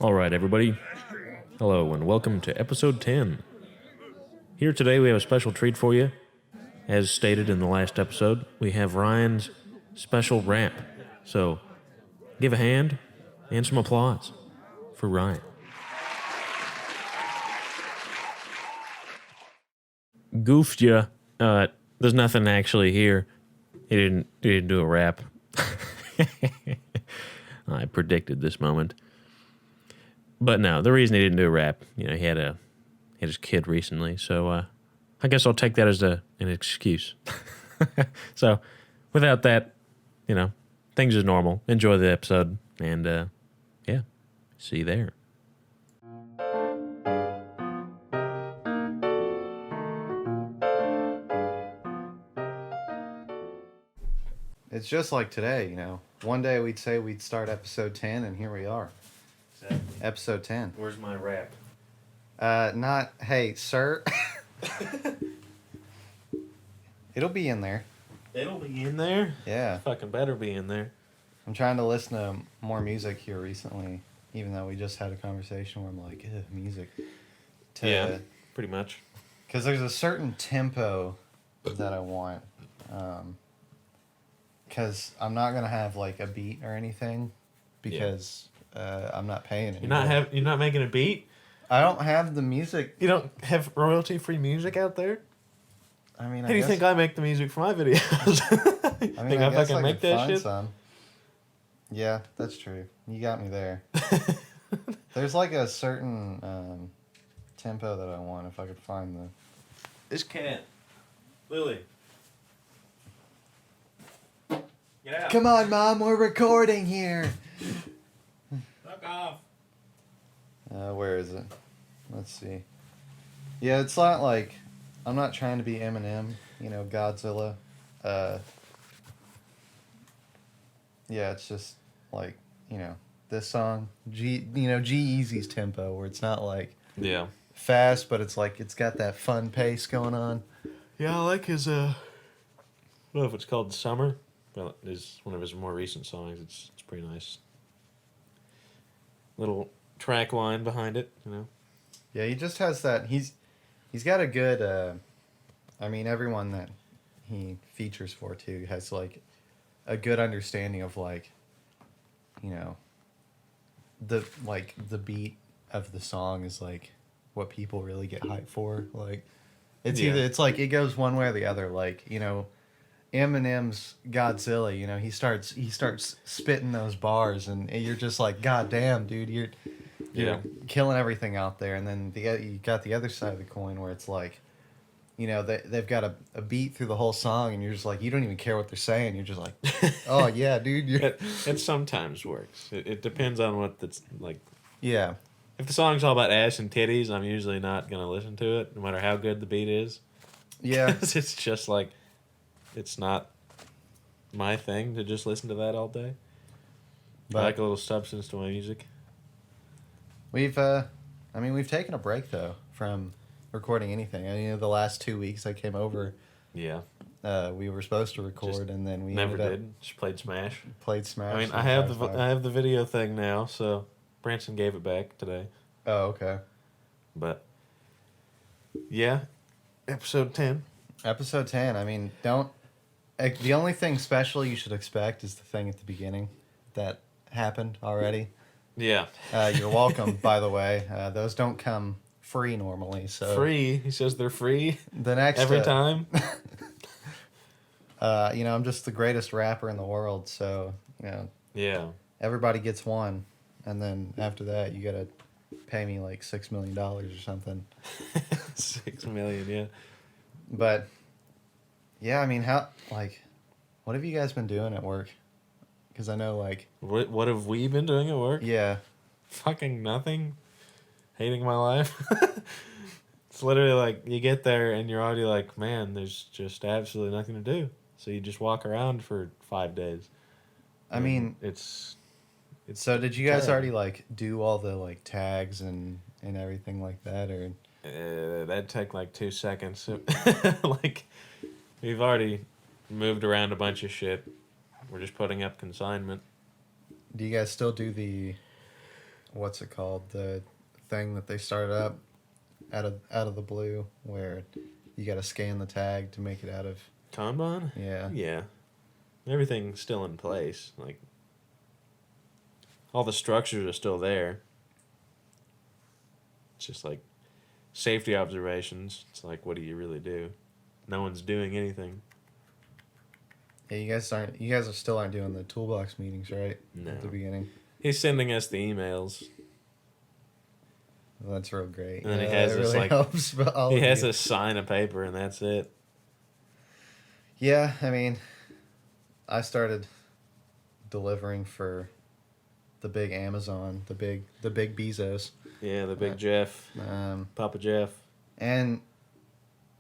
All right, everybody. Hello, and welcome to episode 10. Here today, we have a special treat for you. As stated in the last episode, we have Ryan's special rap. So, give a hand and some applause for Ryan. Goofed ya. There's nothing actually here. He didn't do a rap. I predicted this moment. But no, the reason he didn't do a rap, he had his kid recently, so I guess I'll take that as an excuse. So, without that, things is normal. Enjoy the episode, and yeah, see you there. It's just like today, One day we'd say we'd start episode 10, and here we are. Exactly. Episode 10. Where's my rap? Hey, sir. It'll be in there. It'll be in there? Yeah. Fucking better be in there. I'm trying to listen to more music here recently, even though we just had a conversation where I'm like, music. Yeah, pretty much. Because there's a certain tempo that I want. Because I'm not going to have, like, a beat or anything, because I'm not paying anymore. You're not making a beat? I don't have the music. You don't have royalty-free music out there? I mean, How do you think I make the music for my videos? I mean, I fucking make that shit? Some. Yeah, that's true. You got me there. There's like a certain tempo that I want if I could find the... This cat. Lily. Get out. Come on, Mom, we're recording here. Fuck off. Where is it? Let's see. Yeah, it's not like... I'm not trying to be Eminem, Godzilla. Yeah, it's just like, this song, G-Eazy's tempo, where it's not like fast, but it's like it's got that fun pace going on. Yeah, I like his, I don't know if it's called Summer. Well, it's one of his more recent songs. It's pretty nice. Little track line behind it, Yeah, he just has that, he's got a good, everyone that he features for, too, has, like, a good understanding of, like, the beat of the song is, like, what people really get hyped for. Like, it's like, it goes one way or the other. Like, Eminem's Godzilla, he starts spitting those bars, and you're just like, God damn, dude, you're killing everything out there. And then you got the other side of the coin where it's like, they've got a beat through the whole song, and you're just like, you don't even care what they're saying. You're just like, oh yeah, dude. It sometimes works. It depends on what it's like. Yeah. If the song's all about ass and titties, I'm usually not gonna listen to it, no matter how good the beat is. Yeah. It's just like, it's not my thing to just listen to that all day. But I like a little substance to my music. We've taken a break though from recording anything. The last 2 weeks I came over. Yeah. We were supposed to record, and then we never did. Just played Smash. Smash. I mean, I have the video thing now, so Branson gave it back today. Oh, okay. But yeah, episode 10. Episode 10. I mean, the only thing special you should expect is the thing at the beginning that happened already. Yeah. You're welcome, by the way. Those don't come free normally, so free. He says they're free. The next every time. I'm just the greatest rapper in the world, so Yeah. Everybody gets one, and then after that, you gotta pay me like $6 million or something. 6 million, yeah. But yeah, I mean, what have you guys been doing at work? Because I know, like, what have we been doing at work? Yeah. Fucking nothing. Hating my life. It's literally like you get there and you're already like, man, there's just absolutely nothing to do. So you just walk around for 5 days. I mean, it's so did you guys already like do all the like tags and everything like that, or that'd take like 2 seconds. Like, we've already moved around a bunch of shit. We're just putting up consignment. Do you guys still do the what's it called? The thing that they started up out of the blue, where you got to scan the tag to make it out of. Kanban? Yeah. Yeah. Everything's still in place. Like, all the structures are still there. It's just like safety observations. It's like, what do you really do? No one's doing anything. Yeah, you guys still aren't doing the toolbox meetings, right? No. At the beginning. He's sending us the emails. Well, that's real great. And then he has it this really like helps, he has us sign a paper and that's it. Yeah, I mean, I started delivering for the big Amazon, the big Bezos. Yeah, the big Jeff, Papa Jeff. And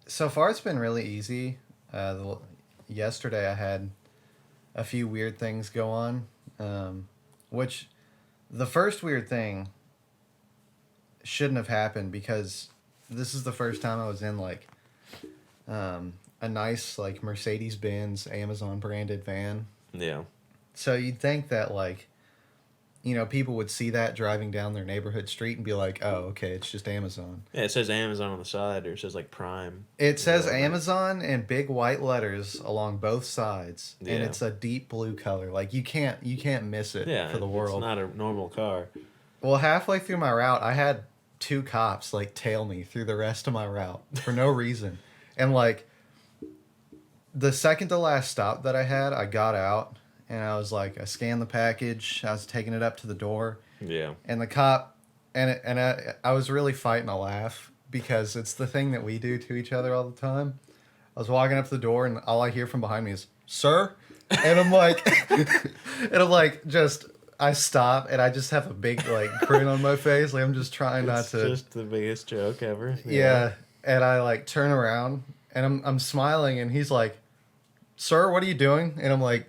so far it's been really easy. Yesterday I had a few weird things go on, which the first weird thing shouldn't have happened because this is the first time I was in like a nice like Mercedes-Benz Amazon branded van. Yeah. So you'd think that like, you know, people would see that driving down their neighborhood street and be like, oh, okay, it's just Amazon. Yeah, it says Amazon on the side, or it says like Prime. It says Amazon in big white letters along both sides, yeah. and it's a deep blue color. Like you can't miss it for the world. It's not a normal car. Well, halfway through my route, I had 2 cops like tail me through the rest of my route for no reason. And like the second to last stop that I had, I got out and I was like, I scanned the package, I was taking it up to the door. Yeah. And the cop, I was really fighting a laugh because it's the thing that we do to each other all the time. I was walking up to the door and all I hear from behind me is, "Sir?" And I'm like, I stop and I just have a big like grin on my face. Like I'm just trying not to. It's just the biggest joke ever. Yeah. And I like turn around and I'm smiling and he's like, "Sir, what are you doing?" And I'm like,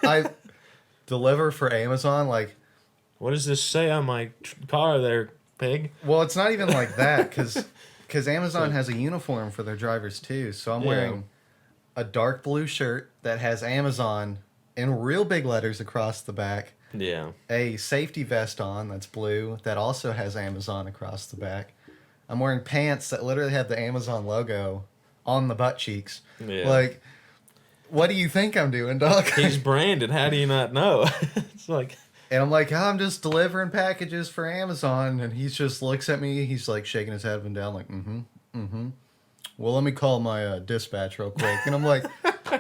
"I deliver for Amazon." Like, what does this say on my car there, pig? well, it's not even like that because Amazon has a uniform for their drivers too. So I'm wearing a dark blue shirt that has Amazon in real big letters across the back. Yeah. A safety vest on that's blue that also has Amazon across the back. I'm wearing pants that literally have the Amazon logo on the butt cheeks. Yeah. Like, what do you think I'm doing, dog? He's branded. How do you not know? It's like... And I'm like, oh, I'm just delivering packages for Amazon. And he just looks at me. He's like shaking his head up and down like, well, let me call my dispatch real quick. And I'm like,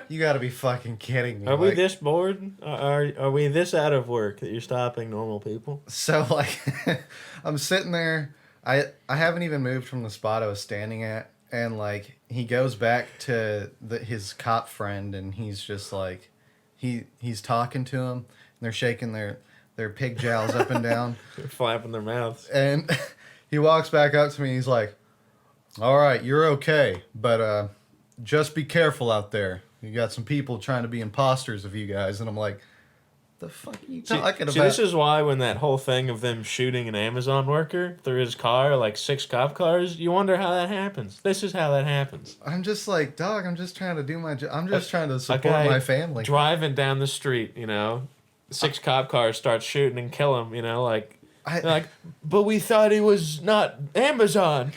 you got to be fucking kidding me. Are we this bored? Are we this out of work that you're stopping normal people? So, like, I'm sitting there. I haven't even moved from the spot I was standing at. And, like, he goes back to his cop friend. And he's just like, he's talking to him. And they're shaking their pig jowls up and down. They're flapping their mouths. And he walks back up to me. He's like, all right, you're okay. But just be careful out there. You got some people trying to be imposters of you guys. And I'm like, the fuck are you talking about? See, this is why when that whole thing of them shooting an Amazon worker through his car, like 6 cop cars, you wonder how that happens. This is how that happens. I'm just like, dog, I'm just trying to do my job. I'm just trying to support my family. Driving down the street, 6 cop cars start shooting and kill him, like, but we thought he was not Amazon.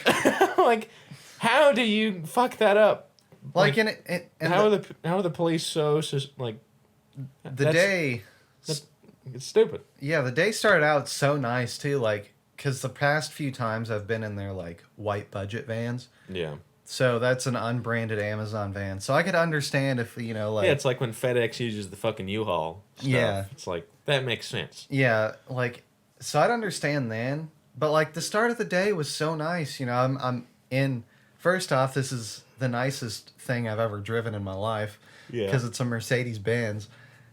Like, how do you fuck that up? Like, how are the police so like? It's stupid. Yeah, the day started out so nice too, like, because the past few times I've been in their like white budget vans. Yeah. So that's an unbranded Amazon van. So I could understand if, like... Yeah, it's like when FedEx uses the fucking U-Haul stuff. Yeah. It's like, that makes sense. Yeah, like, so I'd understand then. But, like, the start of the day was so nice. I'm in... First off, this is the nicest thing I've ever driven in my life. Yeah. Because it's a Mercedes-Benz.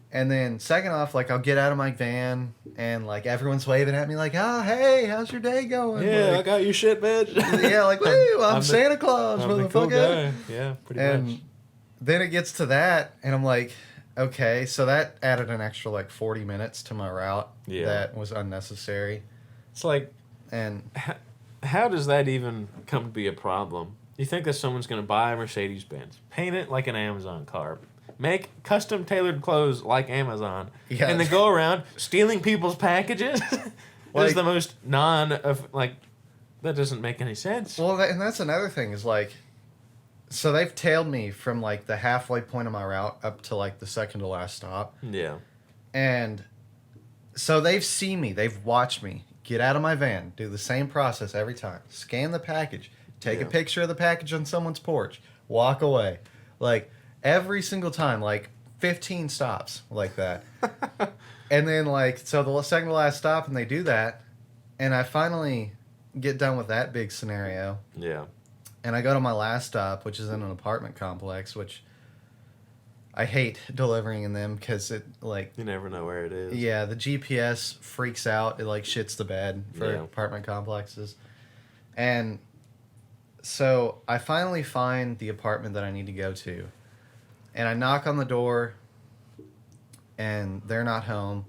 And then, second off, like, I'll get out of my van, and, like, everyone's waving at me, like, oh, hey, how's your day going? Yeah, like, I got your shit, bitch. Yeah, like, woo, I'm Santa Claus, I'm motherfucker. the cool guy. Yeah, pretty much. Then it gets to that, and I'm like, okay, so that added an extra, like, 40 minutes to my route. Yeah. That was unnecessary. It's like, and how does that even come to be a problem? You think that someone's going to buy a Mercedes-Benz, paint it like an Amazon car, make custom tailored clothes like Amazon, yeah. and then go around stealing people's packages? That's the most that doesn't make any sense. Well, and that's another thing is like, so they've tailed me from like the halfway point of my route up to like the second to last stop. Yeah. And so they've seen me, they've watched me get out of my van, do the same process every time, scan the package, take a picture of the package on someone's porch, walk away. Like every single time, like 15 stops like that. And then like, so the second to last stop and they do that. And I finally get done with that big scenario. Yeah. And I go to my last stop, which is in an apartment complex, which I hate delivering in them because it like... You never know where it is. Yeah, the GPS freaks out. It like shits the bed for Yeah. apartment complexes. And so I finally find the apartment that I need to go to. And I knock on the door and they're not home.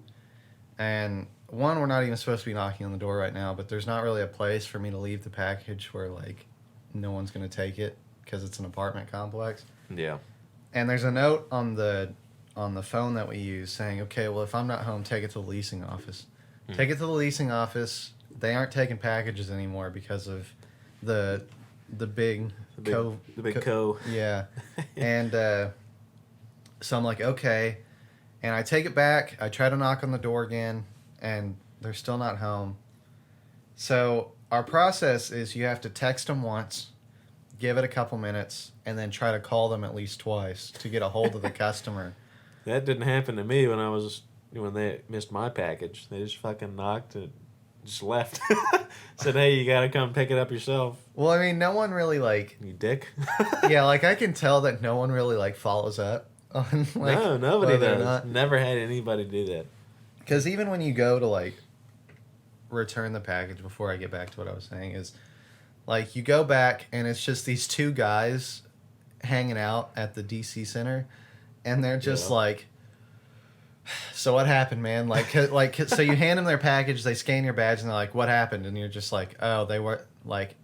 And one, we're not even supposed to be knocking on the door right now, but there's not really a place for me to leave the package where like no one's going to take it because it's an apartment complex. Yeah. And there's a note on the phone that we use saying, okay, well, if I'm not home, take it to the leasing office. Take it to the leasing office. They aren't taking packages anymore because of the big co. Yeah. And so I'm like, okay. And I take it back. I try to knock on the door again, and they're still not home. So our process is you have to text them once, give it a couple minutes, and then try to call them at least twice to get a hold of the customer. That didn't happen to me when they missed my package. They just fucking knocked and just left. Said, hey, you gotta come pick it up yourself. Well, I mean, no one really like... You dick. Yeah, like I can tell that no one really like follows up on like... No, nobody does. Not. Never had anybody do that. Because even when you go to like return the package, before I get back to what I was saying, is like you go back and it's just these two guys hanging out at the DC Center, and they're just like, so what happened, man? Like so you hand them their package, they scan your badge, and they're like, what happened? And you're just like, oh, they were like,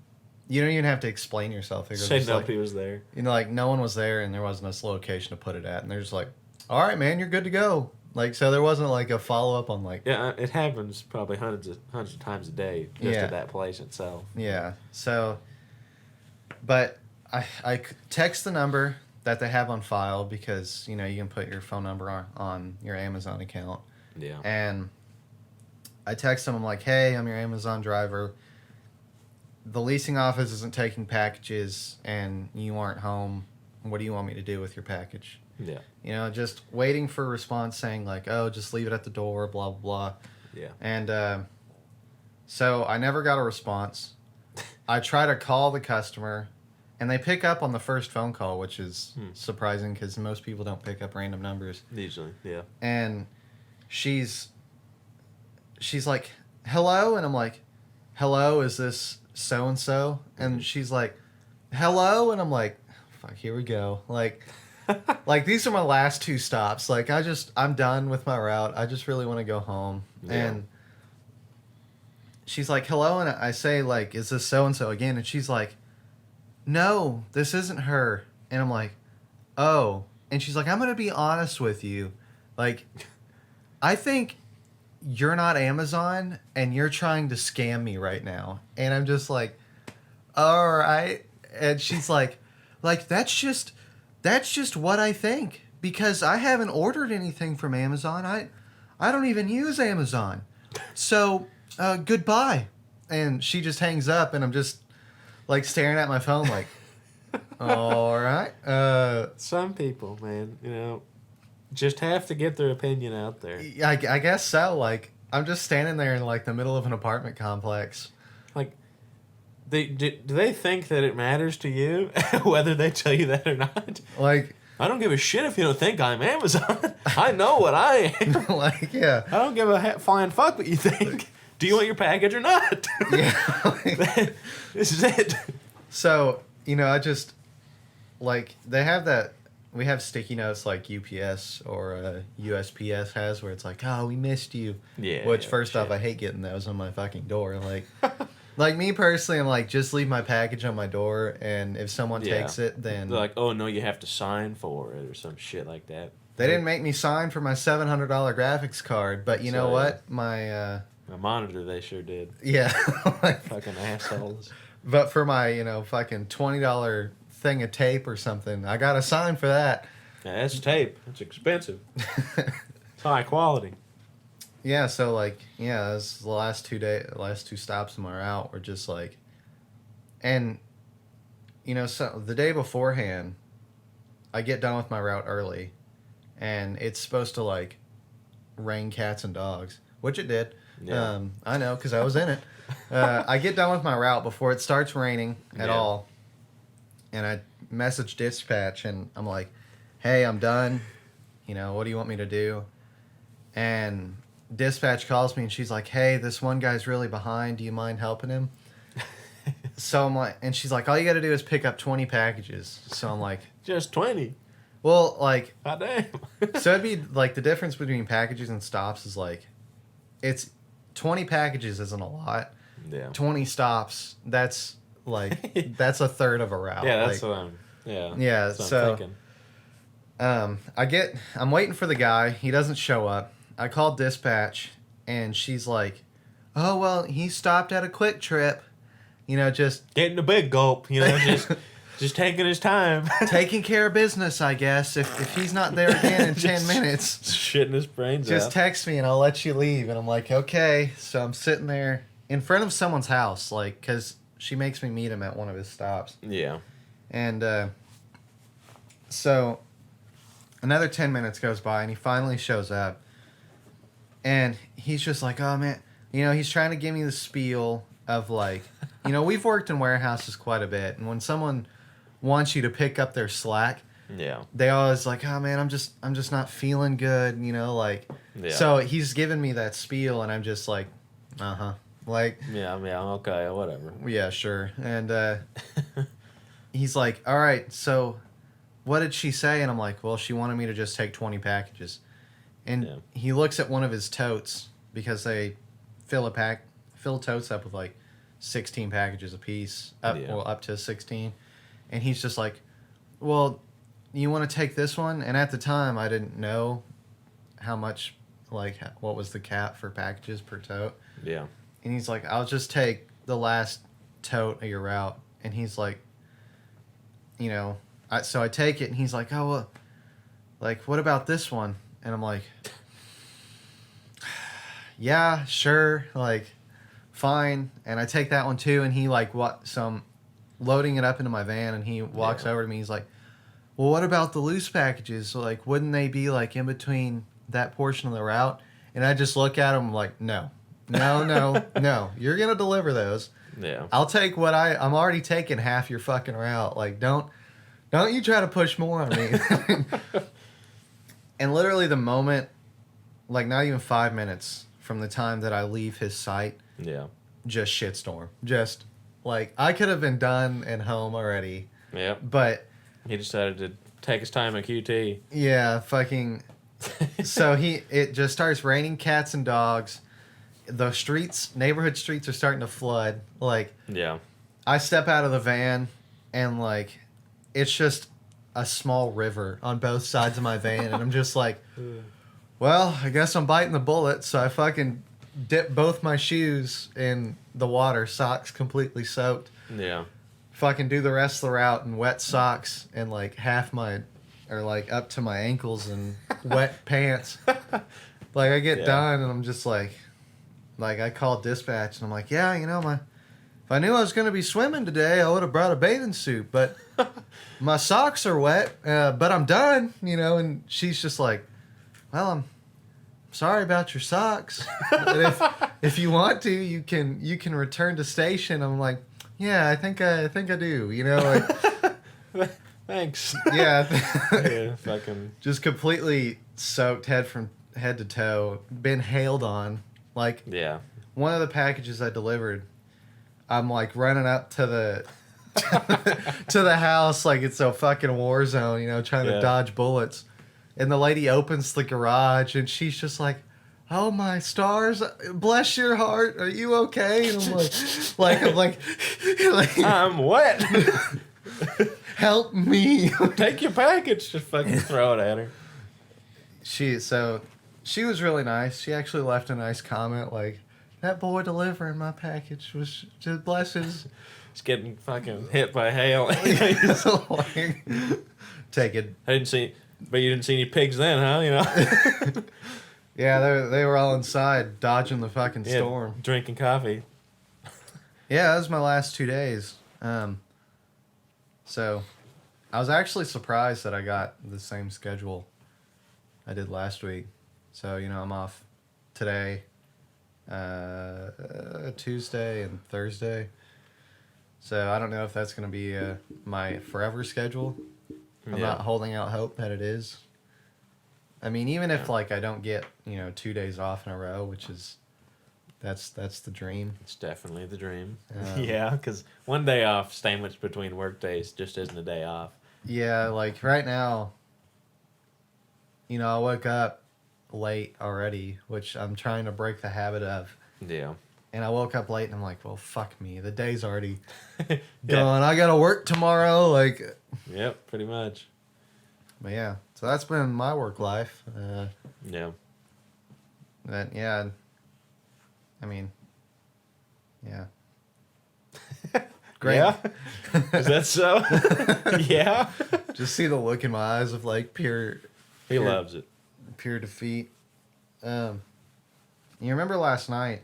you don't even have to explain yourself. Say nobody was there. You know, like no one was there, and there wasn't a location to put it at, and they're just like, all right, man, you're good to go. Like, so there wasn't like a follow up on like... Yeah, it happens probably hundreds of times a day just at that place itself. Yeah. So, but I text the number that they have on file because, you know, you can put your phone number on your Amazon account. Yeah. And I text them, I'm like, hey, I'm your Amazon driver. The leasing office isn't taking packages and you aren't home. What do you want me to do with your package? Yeah. You know, just waiting for a response saying like, oh, just leave it at the door, blah, blah, blah. Yeah. And so I never got a response. I try to call the customer, and they pick up on the first phone call, which is surprising because most people don't pick up random numbers. Usually, yeah. And she's like, hello? And I'm like, hello, is this so-and-so? And she's like, hello? And I'm like, fuck, here we go. Like these are my last two stops. Like I'm done with my route. I just really want to go home. Yeah. And she's like, hello. And I say like, is this so-and-so again? And she's like, no, this isn't her. And I'm like, oh. And she's like, I'm going to be honest with you. Like, I think you're not Amazon and you're trying to scam me right now. And I'm just like, all right. And she's like, that's just what I think, because I haven't ordered anything from Amazon. I don't even use Amazon. So, goodbye. And she just hangs up, and I'm just like staring at my phone like, all right. Some people, man, you know, just have to get their opinion out there. I guess so. Like, I'm just standing there in like the middle of an apartment complex. Like, do they think that it matters to you whether they tell you that or not? Like, I don't give a shit if you don't think I'm Amazon. I know what I am. Like, yeah. I don't give a flying fuck what you think. Do you want your package or not? Yeah. Like, this is it. So, you know, I just, like, they have that, we have sticky notes like UPS or USPS has where it's like, oh, we missed you. Yeah. Which, first off, I hate getting those on my fucking door. Like... Like, me personally, I'm like, just leave my package on my door, and if someone takes it, then... They're like, oh, no, you have to sign for it, or some shit like that. They didn't make me sign for my $700 graphics card, but you know what? My A monitor, they sure did. Yeah. Like, Fucking assholes. but for my, fucking $20 thing of tape or something, I got a sign for that. Yeah, that's tape. It's expensive. It's high quality. Yeah, so like, yeah, this the last 2 stops in my route were just like, and so the day beforehand, I get done with my route early, and it's supposed to like rain cats and dogs, which it did. Yeah. I know because I was in it. I get done with my route before it starts raining at all, and I message dispatch and I'm like, "Hey, I'm done. What do you want me to do?" And dispatch calls me and she's like, "Hey, this one guy's really behind. Do you mind helping him?" So I'm like, and she's like, "All you got to do is pick up 20 packages." So I'm like, Just 20. well, like, God damn. so it'd be like the difference between packages and stops is like, it's 20 packages isn't a lot. Yeah. 20 stops, that's like, that's a third of a route. Yeah, that's like, what I'm. Yeah. Yeah, That's what so I'm thinking. I'm waiting for the guy. He doesn't show up. I called dispatch, and she's like, "Oh well, he stopped at a Quick Trip, just Getting a big gulp, just taking his time. taking care of business, I guess. If he's not there again in 10 minutes, Shitting his brains just out. text me and I'll let you leave." And I'm like, "Okay." So I'm sitting there in front of someone's house, like, because she makes me meet him at one of his stops. Yeah. And so another 10 minutes goes by, and he finally shows up. And he's just like, "Oh, man." He's trying to give me the spiel of, like, we've worked in warehouses quite a bit. And when someone wants you to pick up their slack, Yeah. they always like, "Oh, man, I'm just not feeling good," like. Yeah. So he's giving me that spiel, and I'm just like, uh-huh. Like, Yeah, okay, whatever. yeah, sure. And he's like, "All right, so what did she say?" And I'm like, "Well, she wanted me to just take 20 packages." And Yeah. he looks at one of his totes because they fill totes up with like 16 packages a piece, up to 16. And he's just like, "Well, you want to take this one?" And at the time, I didn't know how much, like, what was the cap for packages per tote. Yeah. And he's like, "I'll just take the last tote of your route." And he's like, so I take it, and he's like, "Oh, well, like, what about this one?" And I'm like, "Yeah, sure, like, fine." And I take that one too, and he like so I'm loading it up into my van, and he walks over to me. He's like, "Well, what about the loose packages? So, like, wouldn't they be like in between that portion of the route?" And I just look at him like, no, you're gonna deliver those. Yeah. I'll take what I'm already taking half your fucking route. Like, don't you try to push more on me. And literally the moment, like, not even 5 minutes from the time that I leave his site, Yeah. just shitstorm. Just, like, I could have been done and home already. Yep. But He decided to take his time at QT. yeah, fucking. So it just starts raining cats and dogs. The neighborhood streets are starting to flood. Like, Yeah. I step out of the van, and like, it's just a small river on both sides of my van, and I'm just like, well, I guess I'm biting the bullet. So I fucking dip both my shoes in the water, socks completely soaked. Yeah. Fucking do the rest of the route in wet socks and like like up to my ankles in wet pants. Like, I get done, and I'm just like I call dispatch, and I'm like, "Yeah, if I knew I was going to be swimming today, I would have brought a bathing suit, but my socks are wet, but I'm done," and she's just like, "Well, I'm sorry about your socks. But if you want to, you can return to station." I'm like, "Yeah, I think I do," like, Thanks. yeah. Yeah, fucking. Just completely soaked from head to toe, been hailed on. Like, Yeah. one of the packages I delivered, I'm like running up to the to the house like it's a fucking war zone, trying to dodge bullets. And the lady opens the garage, and she's just like, "Oh my stars, bless your heart. Are you okay?" And I'm like, I'm wet. "Help me." Take your package. Just fucking throw it at her. She was really nice. She actually left a nice comment like, that boy delivering my package was just blessings. He's getting fucking hit by hail. Like, take it. I didn't see, but you didn't see any pigs then, huh? You know. Yeah, they were all inside dodging the fucking storm, drinking coffee. Yeah, that was my last 2 days. So I was actually surprised that I got the same schedule I did last week. So, you know, I'm off today, Tuesday and Thursday. So I don't know if that's going to be my forever schedule. I'm not holding out hope that it is. I mean, even if like I don't get, you know, 2 days off in a row, which is that's the dream. It's definitely the dream. Yeah, because one day off sandwiched between work days just isn't a day off. Yeah, like right now, you know, I woke up late already, which I'm trying to break the habit of. Yeah. And I woke up late and I'm like, well, fuck me. The day's already gone. I got to work tomorrow. Like, yep, pretty much. But yeah, so that's been my work life. Yeah. But yeah, I mean, yeah. Great. Yeah? Is that so? Yeah. Just see the look in my eyes of like pure. He loves it. Pure defeat. You remember last night?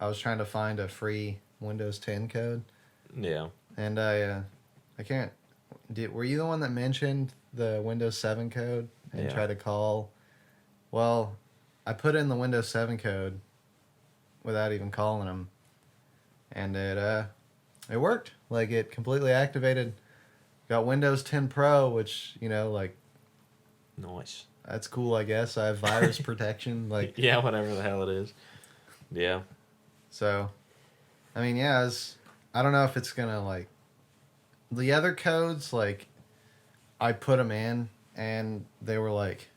I was trying to find a free Windows 10 code. Yeah. And I can't. Were you the one that mentioned the Windows 7 code and tried to call? Well, I put in the Windows 7 code without even calling them, and it worked. Like, it completely activated. Got Windows 10 Pro, which, you know, like, nice. That's cool, I guess. I have virus protection. Like, yeah, whatever the hell it is. Yeah. So, I mean, yeah, I don't know if it's gonna like the other codes. Like, I put them in, and they were like,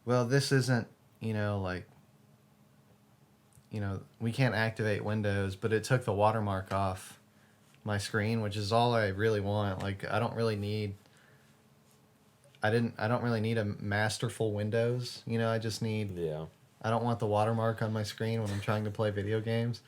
"Well, this isn't, you know, like, you know, we can't activate Windows," but it took the watermark off my screen, which is all I really want. Like, I don't really need. I don't really need a masterful Windows. You know, I just need. Yeah. I don't want the watermark on my screen when I'm trying to play video games.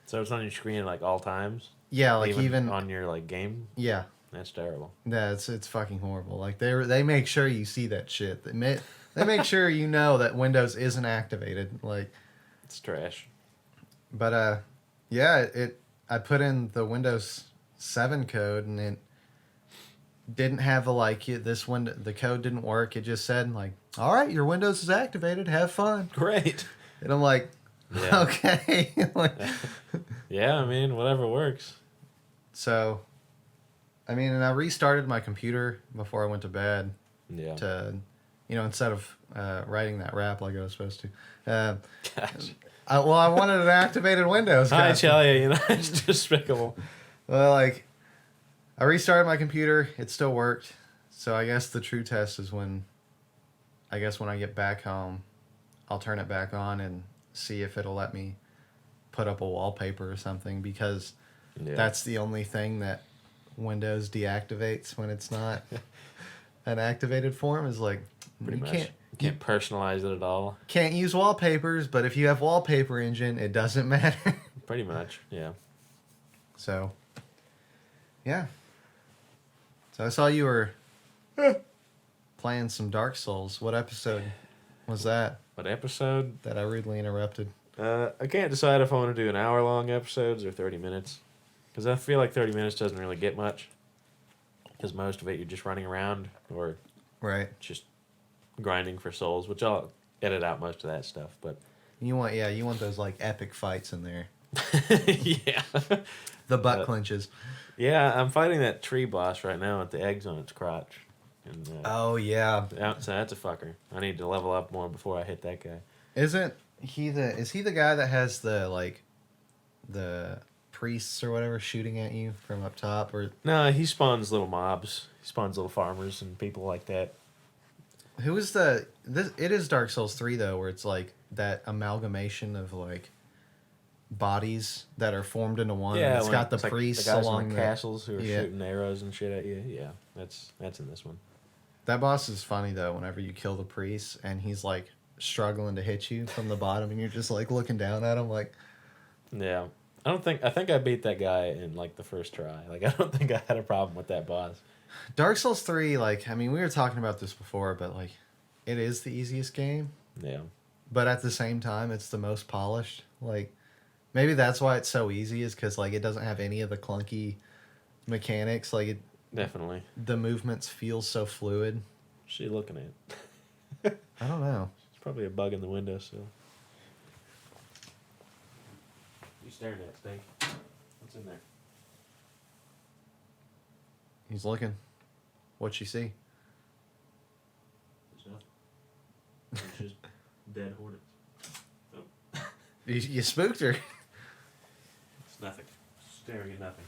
So it's on your screen at like all times? Yeah, like even on your like game? Yeah. That's terrible. Yeah, it's fucking horrible. Like they make sure you see that shit. They make sure you know that Windows isn't activated. Like, it's trash. But yeah, I put in the Windows 7 code and it didn't have the code didn't work. It just said like, all right, your Windows is activated. Have fun. Great. And I'm like, yeah. Okay. Like, yeah, I mean, whatever works. So, I mean, and I restarted my computer before I went to bed. Yeah. To, you know, instead of writing that rap like I was supposed to. Gosh. I wanted an activated Windows. I tell you, it's despicable. Well, like, I restarted my computer. It still worked. So I guess the true test is when I get back home, I'll turn it back on and see if it'll let me put up a wallpaper or something, because that's the only thing that Windows deactivates when it's not an activated form, is like, pretty much. You can't personalize it at all. Can't use wallpapers, but if you have Wallpaper Engine, it doesn't matter. Pretty much, yeah. So, yeah. So I saw you were playing some Dark Souls. What episode was that? What episode? That I rudely interrupted. I can't decide if I want to do an hour-long episodes or 30 minutes. Because I feel like 30 minutes doesn't really get much. Because most of it, you're just running around or just grinding for souls, which I'll edit out most of that stuff. But you want those like epic fights in there. Yeah. The butt clenches. Yeah, I'm fighting that tree boss right now with the eggs on its crotch. And, oh, yeah. So that's a fucker. I need to level up more before I hit that guy. Is he the guy that has the priests or whatever shooting at you from up top? Or no, he spawns little mobs. He spawns little farmers and people like that. Who is it is Dark Souls 3 though, where it's like that amalgamation of like bodies that are formed into one. Yeah, it's got the priests like the guys along in the castles who are shooting arrows and shit at you. Yeah, that's in this one. That boss is funny though. Whenever you kill the priest and he's like struggling to hit you from the bottom, and you're just like looking down at him like. Yeah. I think I beat that guy in like the first try. Like I don't think I had a problem with that boss. Dark Souls 3, like, I mean, we were talking about this before, but like, it is the easiest game. Yeah. But at the same time, it's the most polished. Like, maybe that's why it's so easy, is because like it doesn't have any of the clunky mechanics. Like, it Definitely. the movements feel so fluid. What's she looking at? I don't know. It's probably a bug in the windowsill. You staring at, Stink? What's in there? He's looking. What'd she see? There's nothing. It's just dead hornets. Oh. You spooked her. It's nothing. Staring at nothing.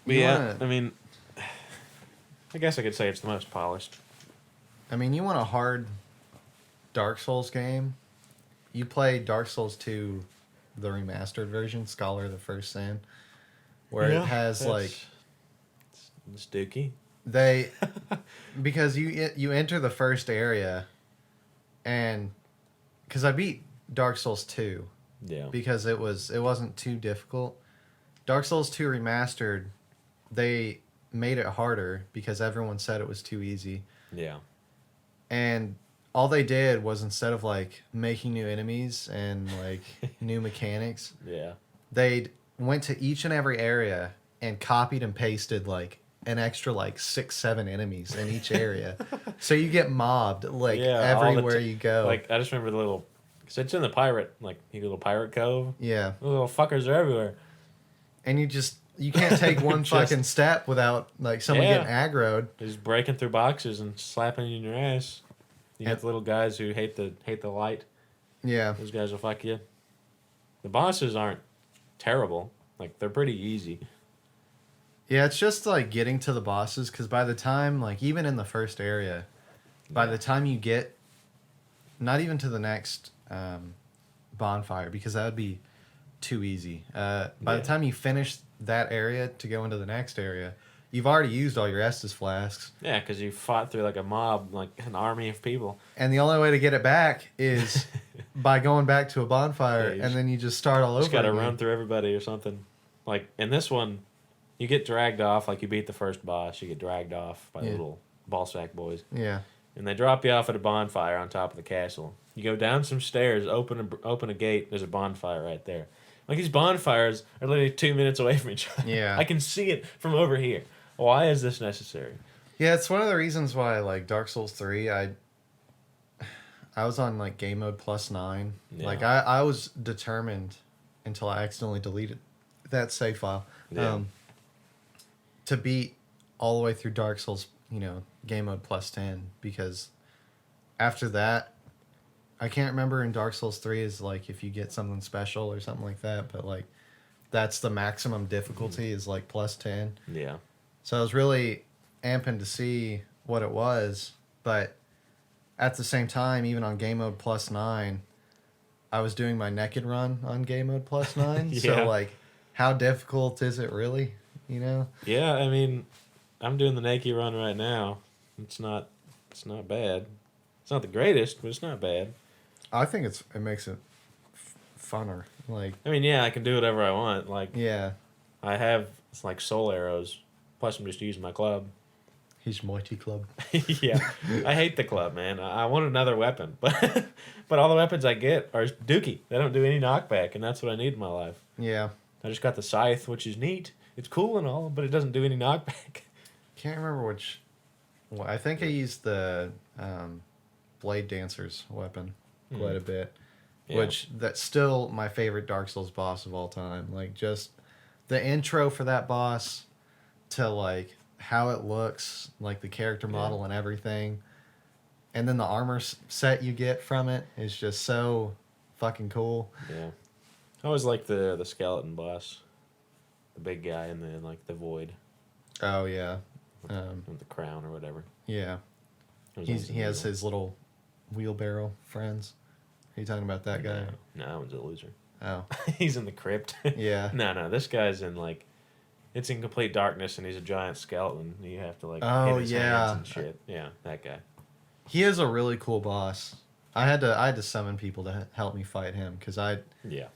You Yeah, wanna- I mean, I guess I could say it's the most polished. I mean, you want a hard Dark Souls game? You play Dark Souls 2, the remastered version, Scholar of the First Sin, where it has like it's dookie. they because you enter the first area, and because I beat Dark Souls 2 Yeah. because it wasn't too difficult. Dark Souls 2 remastered, they made it harder because everyone said it was too easy. Yeah. And all they did was, instead of like making new enemies and like new mechanics, Yeah. they went to each and every area and copied and pasted like an extra like 6-7 enemies in each area. So you get mobbed like Yeah, all the everywhere you go. Like, I just remember the little, cause it's in the pirate, like, you little pirate cove. Yeah. The little fuckers are everywhere. And you can't take one Just- fucking step without like someone Yeah. getting aggroed. They're just breaking through boxes and slapping you in your ass. You got And- the little guys who hate the light. Yeah. Those guys will fuck you. The bosses aren't terrible. Like, they're pretty easy. Yeah, it's just like getting to the bosses, because by the time, like, even in the first area, by Yeah. the time you get not even to the next bonfire, because that would be too easy. By Yeah. the time you finish that area to go into the next area, you've already used all your Estus flasks. Yeah, because you fought through like a mob, like an army of people. And the only way to get it back is by going back to a bonfire, Yeah, you and then you just start all Just over got to again. run through everybody or something. Like, in this one, you get dragged off. Like, you beat the first boss, you get dragged off by the Yeah. little ball sack boys. Yeah. And they drop you off at a bonfire on top of the castle. You go down some stairs, open a gate, there's a bonfire right there. Like, these bonfires are literally 2 minutes away from each other. Yeah. I can see it from over here. Why is this necessary? Yeah, it's one of the reasons why, like, Dark Souls 3, I was on, like, game mode +9. Yeah. Like, I was determined until I accidentally deleted that save file Yeah. to beat all the way through Dark Souls, game mode +10, because after that, I can't remember in Dark Souls 3 is, like, if you get something special or something like that, but, like, that's the maximum difficulty is, like, +10. Yeah. So I was really amping to see what it was, but at the same time, even on game mode +9, I was doing my naked run on game mode +9. Yeah. So, like, how difficult is it really? Yeah, I mean, I'm doing the Nike run right now. It's not bad. It's not the greatest, but it's not bad. I think it makes it funner. Like, I mean, yeah, I can do whatever I want. Like, yeah, I have, like, soul arrows. Plus, I'm just using my club. he's Mighty Club. Yeah, I hate the club, man. I want another weapon, but all the weapons I get are dookie. They don't do any knockback, and that's what I need in my life. Yeah. I just got the scythe, which is neat. It's cool and all, but it doesn't do any knockback. Can't remember which. Well, I think I used the Blade Dancer's weapon quite a bit. Yeah. Which, that's still my favorite Dark Souls boss of all time. Like, just the intro for that boss to, like, how it looks, like the character model and everything. And then the armor set you get from it is just so fucking cool. Yeah, I always like the skeleton boss, the big guy in the void Oh, yeah. with the crown or whatever. Yeah. Those He ones has are his little wheelbarrow friends. Are you talking about that guy? No, that one's a loser. Oh. He's in the crypt. Yeah. No, this guy's in it's in complete darkness and he's a giant skeleton. You have to Oh, hit his yeah. hands and shit. Yeah, that guy. He is a really cool boss. I had to summon people to help me fight him because Yeah.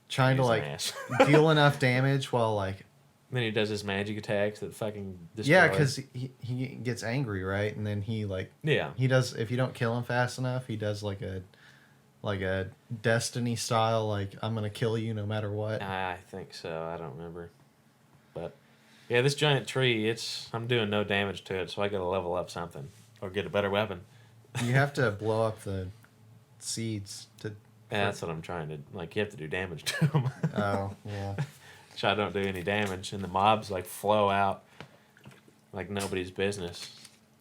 trying to He's an like ass. deal enough damage while like Then he does his magic attacks that fucking destroy. yeah, because he gets angry, right? And then he like he does, if you don't kill him fast enough, he does like a Destiny style, like I'm gonna kill you no matter what. I think so. I don't remember, but yeah, this giant tree. I'm doing no damage to it, so I got to level up something or get a better weapon. You have to blow up the seeds to. Yeah, that's what I'm trying to like. You have to do damage to them. Oh yeah. So I don't do any damage, and the mobs like flow out like nobody's business.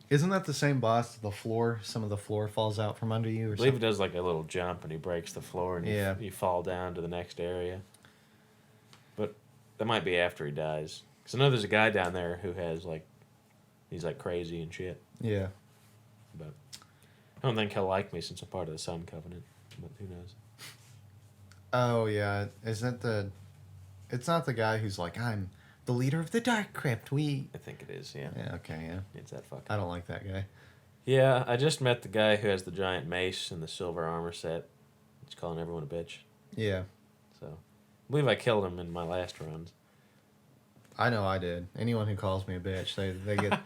Isn't that the same boss? The floor, some of the floor falls out from under you, or I believe something? it does like a little jump, and he breaks the floor, and you fall down to the next area. But that might be after he dies, because I know there's a guy down there who has like, he's like crazy and shit. Yeah. But I don't think he'll like me since I'm part of the Sun Covenant. But who knows? Oh yeah, isn't the? It's not the guy who's like, I'm the leader of the Dark Crypt. I think it is. Yeah. Yeah. Okay. Yeah. It's that fucking. I don't like that guy. Yeah, I just met the guy who has the giant mace and the silver armor set. He's calling everyone a bitch. Yeah. So, I believe I killed him in my last runs. I know I did. Anyone who calls me a bitch,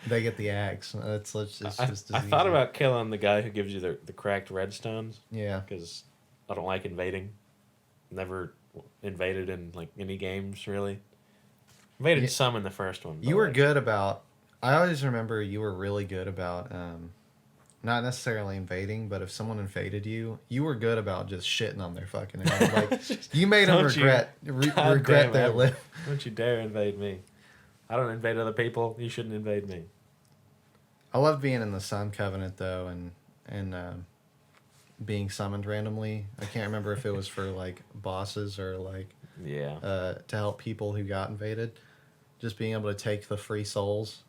they get the axe. It's just as I thought easy. about killing the guy who gives you the cracked redstones. Yeah. Because I don't like invading. Never invaded in like any games really. Invaded some in the first one. You were good about. I always remember you were really good about. Not necessarily invading, but if someone invaded you, you were good about just shitting on their fucking head. Like you made them regret their life. Don't you dare invade me! I don't invade other people. You shouldn't invade me. I love being in the Sun Covenant though, and being summoned randomly. I can't remember if it was for like bosses or like to help people who got invaded. Just being able to take the free souls.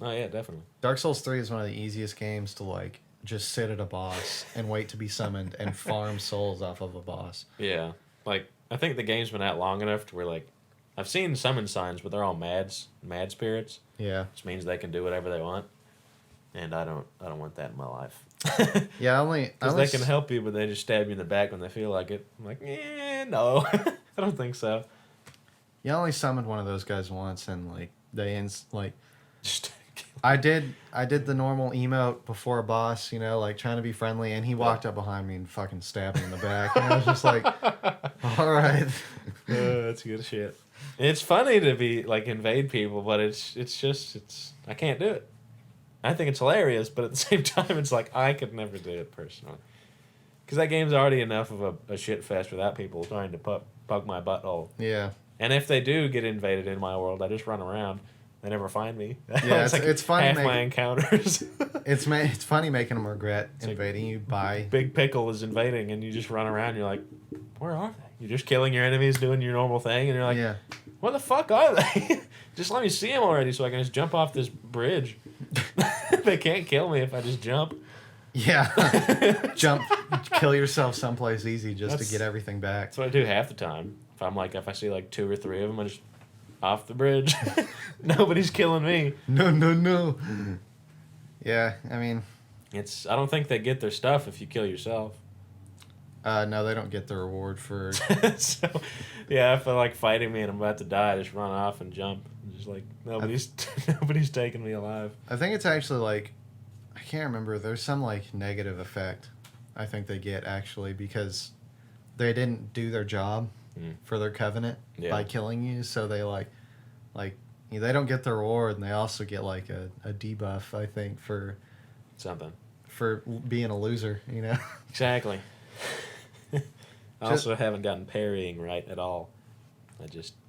Oh yeah, definitely. Dark Souls 3 is one of the easiest games to like just sit at a boss and wait to be summoned and farm souls off of a boss. Yeah. Like I think the game's been out long enough to where like I've seen summon signs, but they're all mad spirits. Yeah. Which means they can do whatever they want. And I don't want that in my life. Yeah, Because they can help you, but they just stab you in the back when they feel like it. I'm like, no. I don't think so. Yeah, I only summoned one of those guys once, and like Just I did the normal emote before a boss, you know, like trying to be friendly, and he walked up behind me and fucking stabbed me in the back, and I was just like, all right. That's good shit. It's funny to be like invade people, but it's I can't do it. I think it's hilarious, but at the same time, it's like I could never do it personally. Because that game's already enough of a shit fest without people trying to poke my butthole. Yeah. And if they do get invaded in my world, I just run around. They never find me. Yeah, it's funny. Half my encounters. It's funny making them regret invading you by. Big Pickle is invading, and you just run around. You're like, where are they? You're just killing your enemies, doing your normal thing, and you're like, yeah. Where the fuck are they? Just let me see them already, so I can just jump off this bridge. They can't kill me if I just jump. Yeah. Jump, kill yourself someplace easy just to get everything back. That's what I do half the time. If I see like 2 or 3 of them, I just off the bridge. Nobody's killing me. No. Yeah, I mean, I don't think they get their stuff if you kill yourself. No, they don't get the reward for. So, yeah, if they're like fighting me and I'm about to die, I just run off and jump. Just like nobody's taking me alive. I think it's actually like, I can't remember. There's some like negative effect. I think they get actually because they didn't do their job for their covenant by killing you, so they like they don't get the reward, and they also get like a debuff. I think for something for being a loser. You know. Exactly. I also haven't gotten parrying right at all.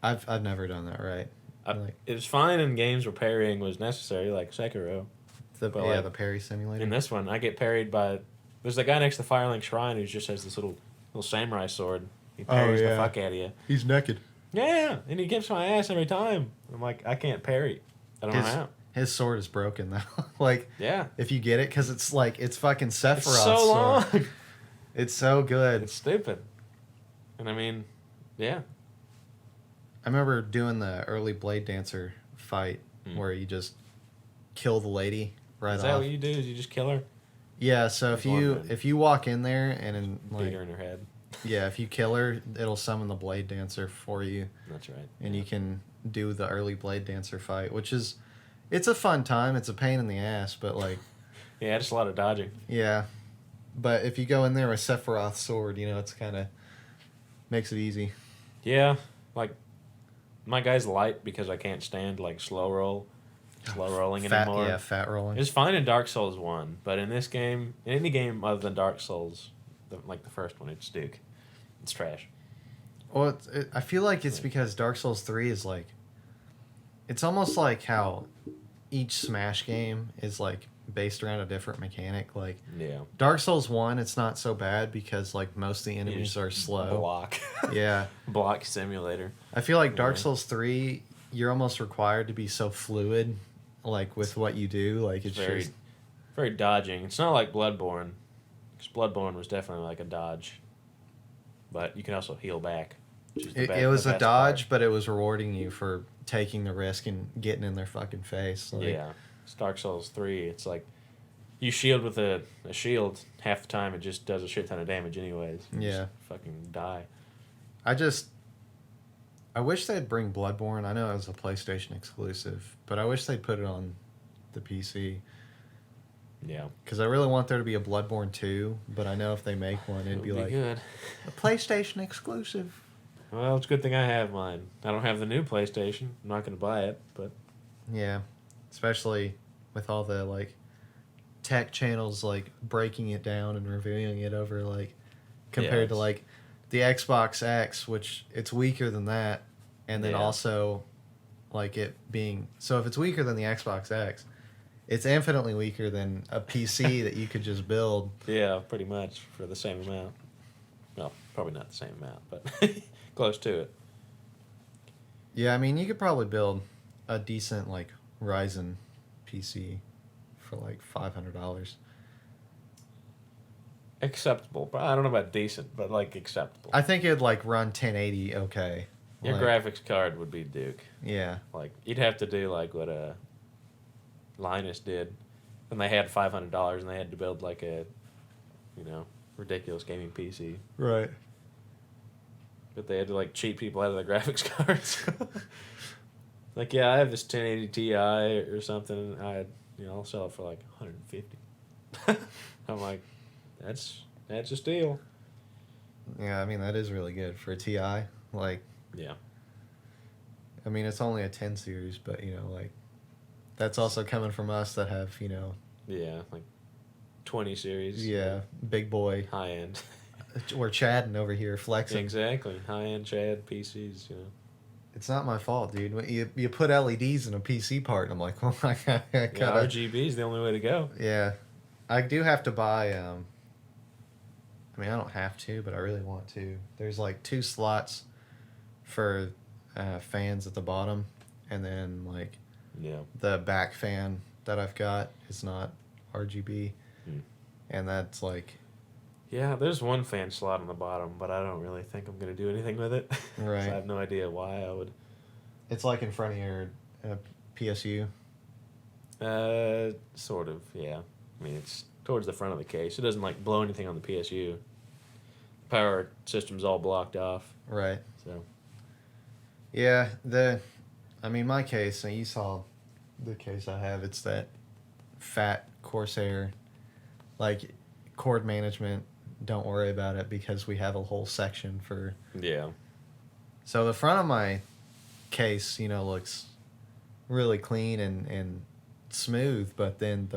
I've never done that right. It was fine in games where parrying was necessary, like Sekiro. The parry simulator. In this one, I get parried by. There's a guy next to Firelink Shrine who just has this little samurai sword. He parries the fuck out of you. He's naked. Yeah, and he kicks my ass every time. I'm like, I can't parry. I don't know how. His sword is broken though. Like, yeah, if you get it, because it's like it's fucking Sephiroth's it's so long. sword. It's so good. It's stupid. And I mean, yeah. I remember doing the early Blade Dancer fight where you just kill the lady right off. Is that what you do? Is you just kill her? Yeah, so if you walk in there and beat her in her head. Yeah, if you kill her, it'll summon the Blade Dancer for you. That's right. And you can do the early Blade Dancer fight, which is, it's a fun time. It's a pain in the ass, but like... Yeah, just a lot of dodging. Yeah. But if you go in there with Sephiroth's sword, it's kind of... makes it easy. Yeah, like, my guy's light because I can't stand, like, slow rolling anymore. Yeah, fat rolling. It's fine in Dark Souls 1, but in this game, in any game other than Dark Souls, like the first one, it's Duke. It's trash. Well, I feel like it's because Dark Souls 3 is like... It's almost like how each Smash game is like based around a different mechanic. Like, Dark Souls 1, it's not so bad because like most of the enemies are slow. Block. Yeah. Block simulator. I feel like Dark Souls 3, you're almost required to be so fluid, like with what you do. Like it's very, just very dodging. It's not like Bloodborne, because Bloodborne was definitely like a dodge, but you can also heal back. It was a dodge, but it was rewarding you for taking the risk and getting in their fucking face. Like, yeah, it's Dark Souls 3. It's like you shield with a shield half the time. It just does a shit ton of damage anyways. You just fucking die. I wish they'd bring Bloodborne. I know it was a PlayStation exclusive, but I wish they'd put it on the PC. Yeah. Because I really want there to be a Bloodborne 2, but I know if they make one, it'd be like good. A PlayStation exclusive. Well, it's a good thing I have mine. I don't have the new PlayStation. I'm not going to buy it, but... Yeah. Especially with all the, like, tech channels, like, breaking it down and reviewing it over, like, compared to, like, the Xbox X, which it's weaker than that, and then also, like, it being... So if it's weaker than the Xbox X, it's infinitely weaker than a PC that you could just build. Yeah, pretty much, for the same amount. Well, probably not the same amount, but... Close to it. Yeah, I mean, you could probably build a decent, like, Ryzen PC for, like, $500. Acceptable. But I don't know about decent, but, like, acceptable. I think it'd, like, run 1080 okay. Your like, graphics card would be Duke. Yeah. Like, you'd have to do, like, what Linus did. And they had $500 and they had to build, like, a, ridiculous gaming PC. Right. But they had to, like, cheat people out of their graphics cards. Like, yeah, I have this 1080 Ti or something. I'll sell it for, like, $150. I'm like, that's a steal. Yeah, I mean, that is really good for a Ti. Like, yeah. I mean, it's only a 10 series, but, like, that's also coming from us that have, Yeah, like 20 series. Yeah, big boy. High end. We're chatting over here, flexing. Exactly. High-end Chad PCs, It's not my fault, dude. When you put LEDs in a PC part, and I'm like, oh my God. RGB is the only way to go. Yeah. I do have to buy, I mean, I don't have to, but I really want to. There's like 2 slots for fans at the bottom, and then like the back fan that I've got is not RGB. And that's like... Yeah, there's one fan slot on the bottom, but I don't really think I'm going to do anything with it. Right. So I have no idea why I would. It's like in front of your PSU? Sort of, yeah. I mean, it's towards the front of the case. It doesn't, like, blow anything on the PSU. Power system's all blocked off. Right. So. Yeah, my case, you saw the case I have, it's that fat Corsair, like, cord management. Don't worry about it because we have a whole section for... Yeah. So the front of my case, looks really clean and smooth, but then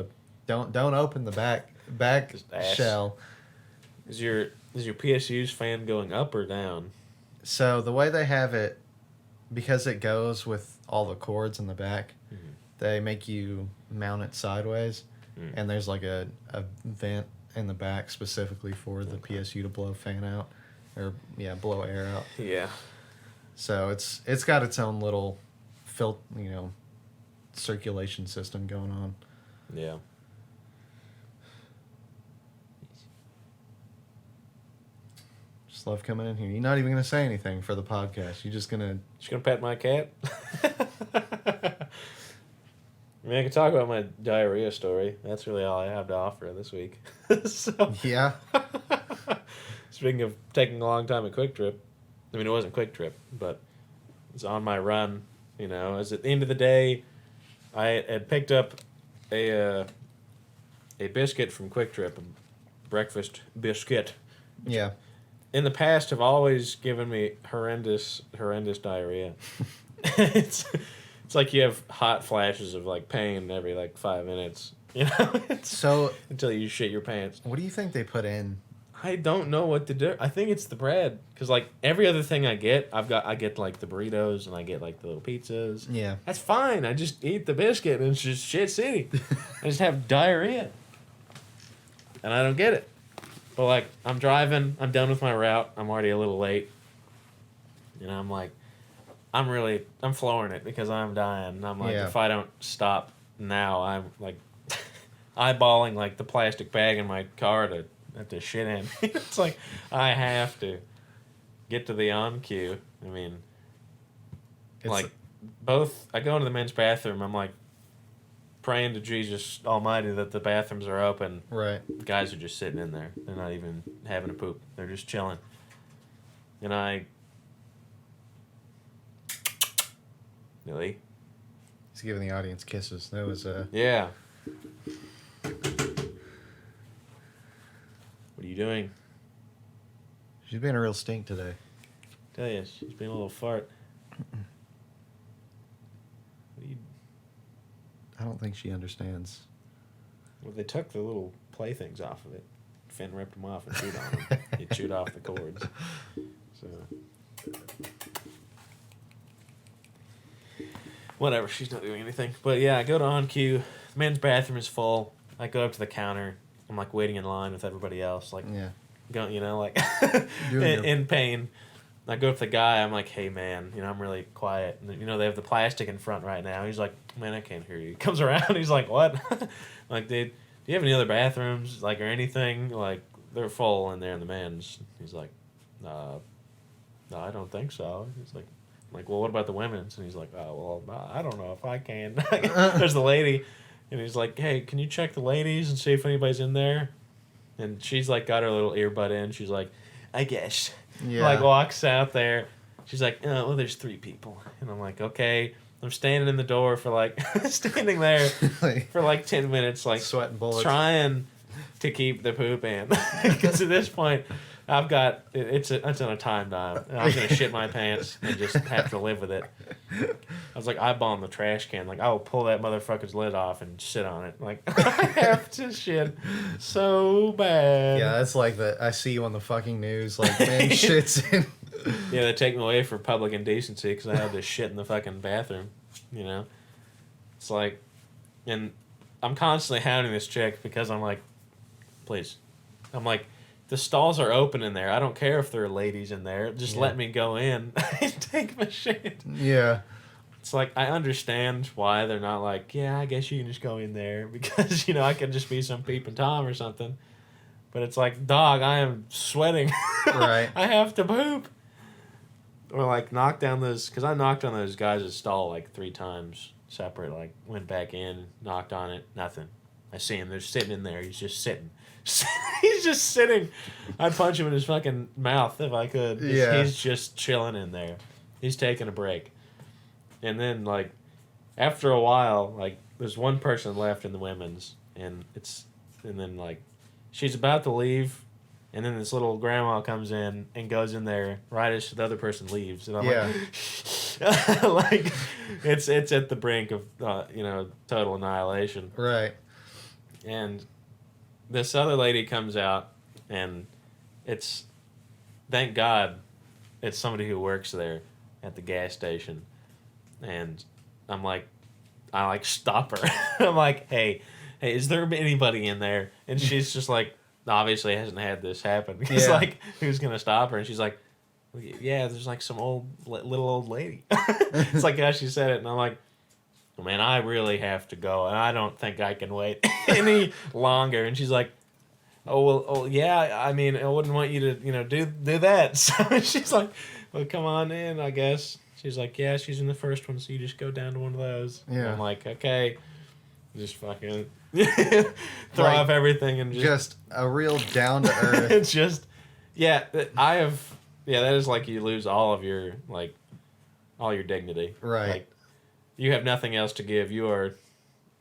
don't open the back shell. Is your PSU's fan going up or down? So the way they have it, because it goes with all the cords in the back, they make you mount it sideways, and there's like a vent in the back specifically for the PSU to blow fan out, or blow air out. Yeah. So it's got its own little circulation system going on. Yeah. Just love coming in here. You're not even gonna say anything for the podcast. You're just gonna pet my cat. I mean, I can talk about my diarrhea story. That's really all I have to offer this week. So Yeah. speaking of taking a long time at Quick Trip, I mean, it wasn't Quick Trip, but it's on my run. You know, as at the end of the day, I had picked up a biscuit from Quick Trip, a breakfast biscuit. Yeah. In the past, have always given me horrendous diarrhea. it's like you have hot flashes of like pain every like 5 minutes. You know, So until you shit your pants. what do you think they put in? I don't know what to do. I think it's the bread because like every other thing I get, I get like the burritos and I get like the little pizzas. Yeah. That's fine. I just eat the biscuit and it's just shit city. I just have diarrhea, and I don't get it. But like I'm driving, I'm done with my route. I'm already a little late. You know, I'm like, I'm flooring it because I'm dying. And I'm like, Yeah. if I don't stop now, I'm like eyeballing like the plastic bag in my car to shit in. It's like I have to get to the on cue. I mean, It's like both. I go into the men's bathroom. I'm like praying to Jesus Almighty that the bathrooms are open. right. The guys are just sitting in there. They're not even having a poop. They're just chilling. And I. Really? He's giving the audience kisses. That was Yeah. What are you doing? she's being a real stink today. Tell you, she's being a little fart. What are you? I don't think she understands. Well, they took the little playthings off of it. Finn ripped them off and chewed on them. He chewed off the cords. So. Whatever, she's not doing anything. But yeah, I go to on cue. The men's bathroom is full. I go up to the counter. I'm like waiting in line with everybody else, like Yeah. going, you know, like Doing in pain. I go up to the guy. I'm like, "Hey, man, you know, I'm really quiet. And, you know, they have the plastic in front right now." He's like, "Man, I can't hear you." He comes around. He's like, "What?" Like, dude, do you have any other bathrooms, like, or anything? Like, they're full in there in the men's. He's like, no, I don't think so. He's like, I'm like, well, what about the women's? And he's like, oh, well, I don't know if I can. There's the lady. And he's like, hey, can you check the ladies and see if anybody's in there? And she's like, got her little earbud in. She's like, I guess. Yeah. Like, walks out there. She's like, oh, well, there's 3 people. And I'm like, okay. I'm standing in the door for like, standing there for like 10 minutes, like, sweating bullets. trying to keep the poop in. Because at this point, I've got, it's on a time dial. And I'm going to shit my pants and just have to live with it. I was like eyeballing the trash can. Like, I will pull that motherfucker's lid off and shit on it. Like, I have to shit so bad. Yeah, that's like I see you on the fucking news, like, man, shit's in. Yeah, they take me away for public indecency because I had to shit in the fucking bathroom. You know? It's like, and I'm constantly hounding this chick because I'm like, please. I'm like, the stalls are open in there. I don't care if there are ladies in there. Just let me go in and take my shit. Yeah. It's like, I understand why they're not like, yeah, I guess you can just go in there because, you know, I could just be some peeping Tom or something. But it's like, dog, I am sweating. Right. I have to poop. Or like knock down those, because I knocked on those guys' stall like 3 times separate. Like went back in, knocked on it, nothing. I see him. They're sitting in there. He's just sitting. He's just sitting. I'd punch him in his fucking mouth if I could. Yeah. He's just chilling in there. He's taking a break. And then like after a while, like there's one person left in the women's, and then like she's about to leave. And then this little grandma comes in and goes in there right as the other person leaves, and I'm like, like it's at the brink of total annihilation. Right. And this other lady comes out, and it's, thank God, it's somebody who works there at the gas station, and I'm like, I like stop her. I'm like, hey, is there anybody in there? And she's just like, obviously hasn't had this happen. It's like, who's gonna stop her? And she's like, yeah, there's like some little old lady. It's like how she said it, and I'm like, oh, man, I really have to go, and I don't think I can wait any longer. And she's like, oh yeah, I mean, I wouldn't want you to do that. So she's like, well, come on in, I guess. She's like, yeah, she's in the first one, so you just go down to one of those. Yeah. And I'm like, okay, just fucking Throw off everything and just a real down to earth. It's just, yeah. That is like you lose all of your all your dignity. Right. Like, you have nothing else to give. You're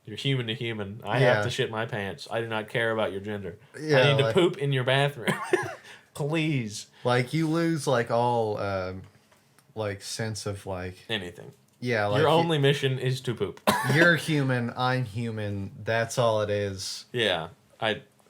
human to human. I have to shit my pants. I do not care about your gender. Yeah, I need to poop in your bathroom. Please. Like, you lose all sense of anything. Yeah, your only mission is to poop. You're human, I'm human, that's all it is. Yeah.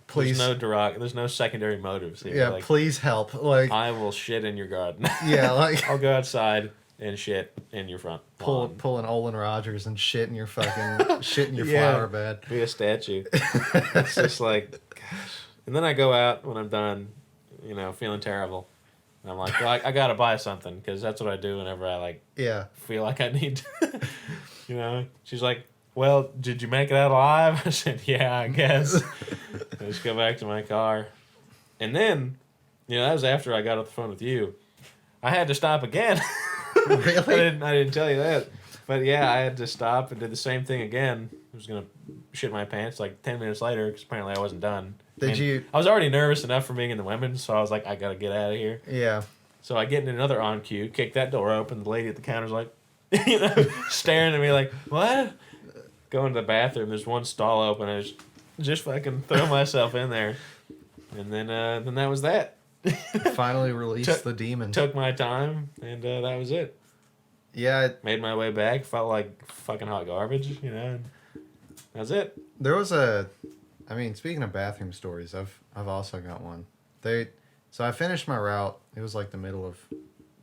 Please. There's no secondary motives here. Yeah, please help. I will shit in your garden. Yeah, I'll go outside and shit in your front lawn. Pull an Olin Rogers and shit in your flower bed. Be a statue. It's just gosh. And then I go out when I'm done, feeling terrible. And I'm like, well, I gotta buy something, because that's what I do whenever I feel like I need to. She's like, well, did you make it out alive? I said, yeah, I guess. I just go back to my car. And then, that was after I got off the phone with you. I had to stop again. Really? I didn't tell you that. But yeah, I had to stop and did the same thing again. I was going to shit my pants 10 minutes later, because apparently I wasn't done. I was already nervous enough for being in the women's, so I was like, I got to get out of here. Yeah. So I get in another on cue, kick that door open. The lady at the counter's like, staring at me like, what? Go into the bathroom. There's one stall open. I just fucking throw myself in there. And then that was that. Finally released the demon. Took my time, and that was it. Yeah. Made my way back. Felt like fucking hot garbage, and that's it. There was speaking of bathroom stories, I've also got one. So I finished my route. It was the middle of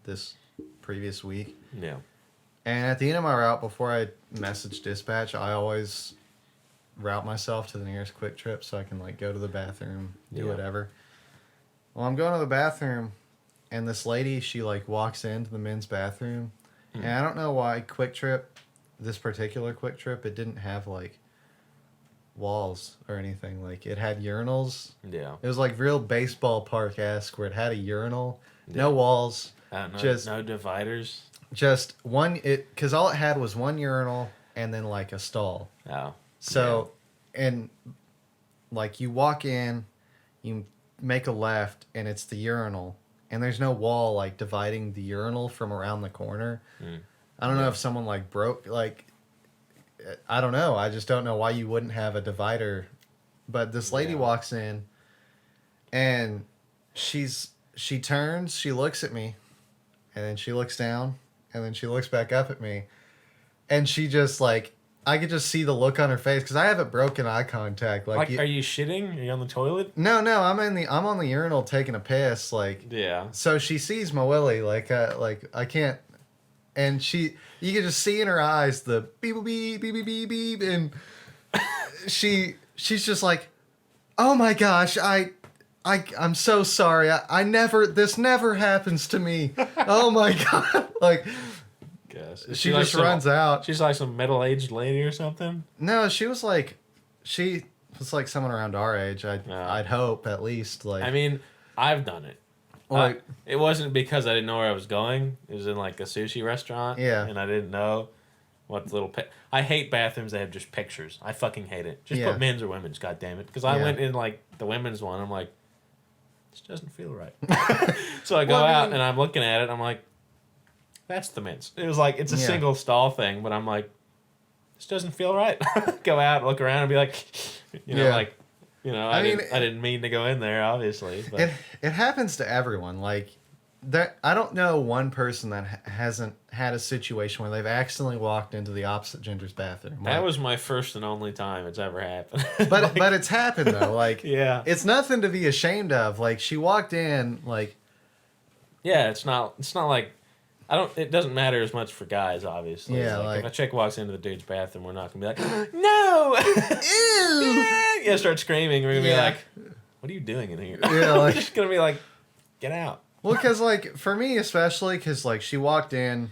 this previous week. Yeah. And at the end of my route, before I message dispatch, I always route myself to the nearest Quick Trip so I can go to the bathroom, do whatever. Well, I'm going to the bathroom, and this lady, she walks into the men's bathroom, and I don't know why Quick Trip, this particular Quick Trip, it didn't have walls or anything. It had urinals. Yeah. It was real baseball park-esque, where it had a urinal, no walls, no dividers. Just one, because all it had was one urinal and then a stall. Oh. So, and you walk in, you make a left, and it's the urinal, and there's no wall dividing the urinal from around the corner. I don't know if someone broke I don't know. I just don't know why you wouldn't have a divider. But this lady walks in, and she turns, she looks at me, and then she looks down, and then she looks back up at me, and she just I could just see the look on her face, because I haven't broken eye contact. Are you shitting? Are you on the toilet? No, I'm on the urinal taking a piss. Yeah. So she sees my willy. I can't. And you can just see in her eyes the beep beep beep beep beep beep, and she's just like, oh my gosh, I'm so sorry. This never happens to me. Oh my god, Guess. She just runs out. She's some middle-aged lady or something? No, she was someone around our age. I'd hope, at least. I've done it. It wasn't because I didn't know where I was going. It was in a sushi restaurant. Yeah. And I didn't know what little... I hate bathrooms that have just pictures. I fucking hate it. Just put men's or women's, goddammit. Because I went in the women's one. I'm like, this doesn't feel right. So I go out and I'm looking at it. I'm like, that's the men's. It was it's a single stall thing, but I'm like, this doesn't feel right. Go out, look around, and be like, I didn't mean to go in there, obviously. But. It happens to everyone. I don't know one person that hasn't had a situation where they've accidentally walked into the opposite gender's bathroom. That was my first and only time it's ever happened. But it's happened though. Yeah, it's nothing to be ashamed of. She walked in Yeah, it's not it doesn't matter as much for guys, obviously. Yeah, if a chick walks into the dude's bathroom, we're not gonna be like, no, ew, yeah, start screaming. We're gonna be like, what are you doing in here? Yeah, we're just gonna be like, get out. Well, because for me especially, because she walked in,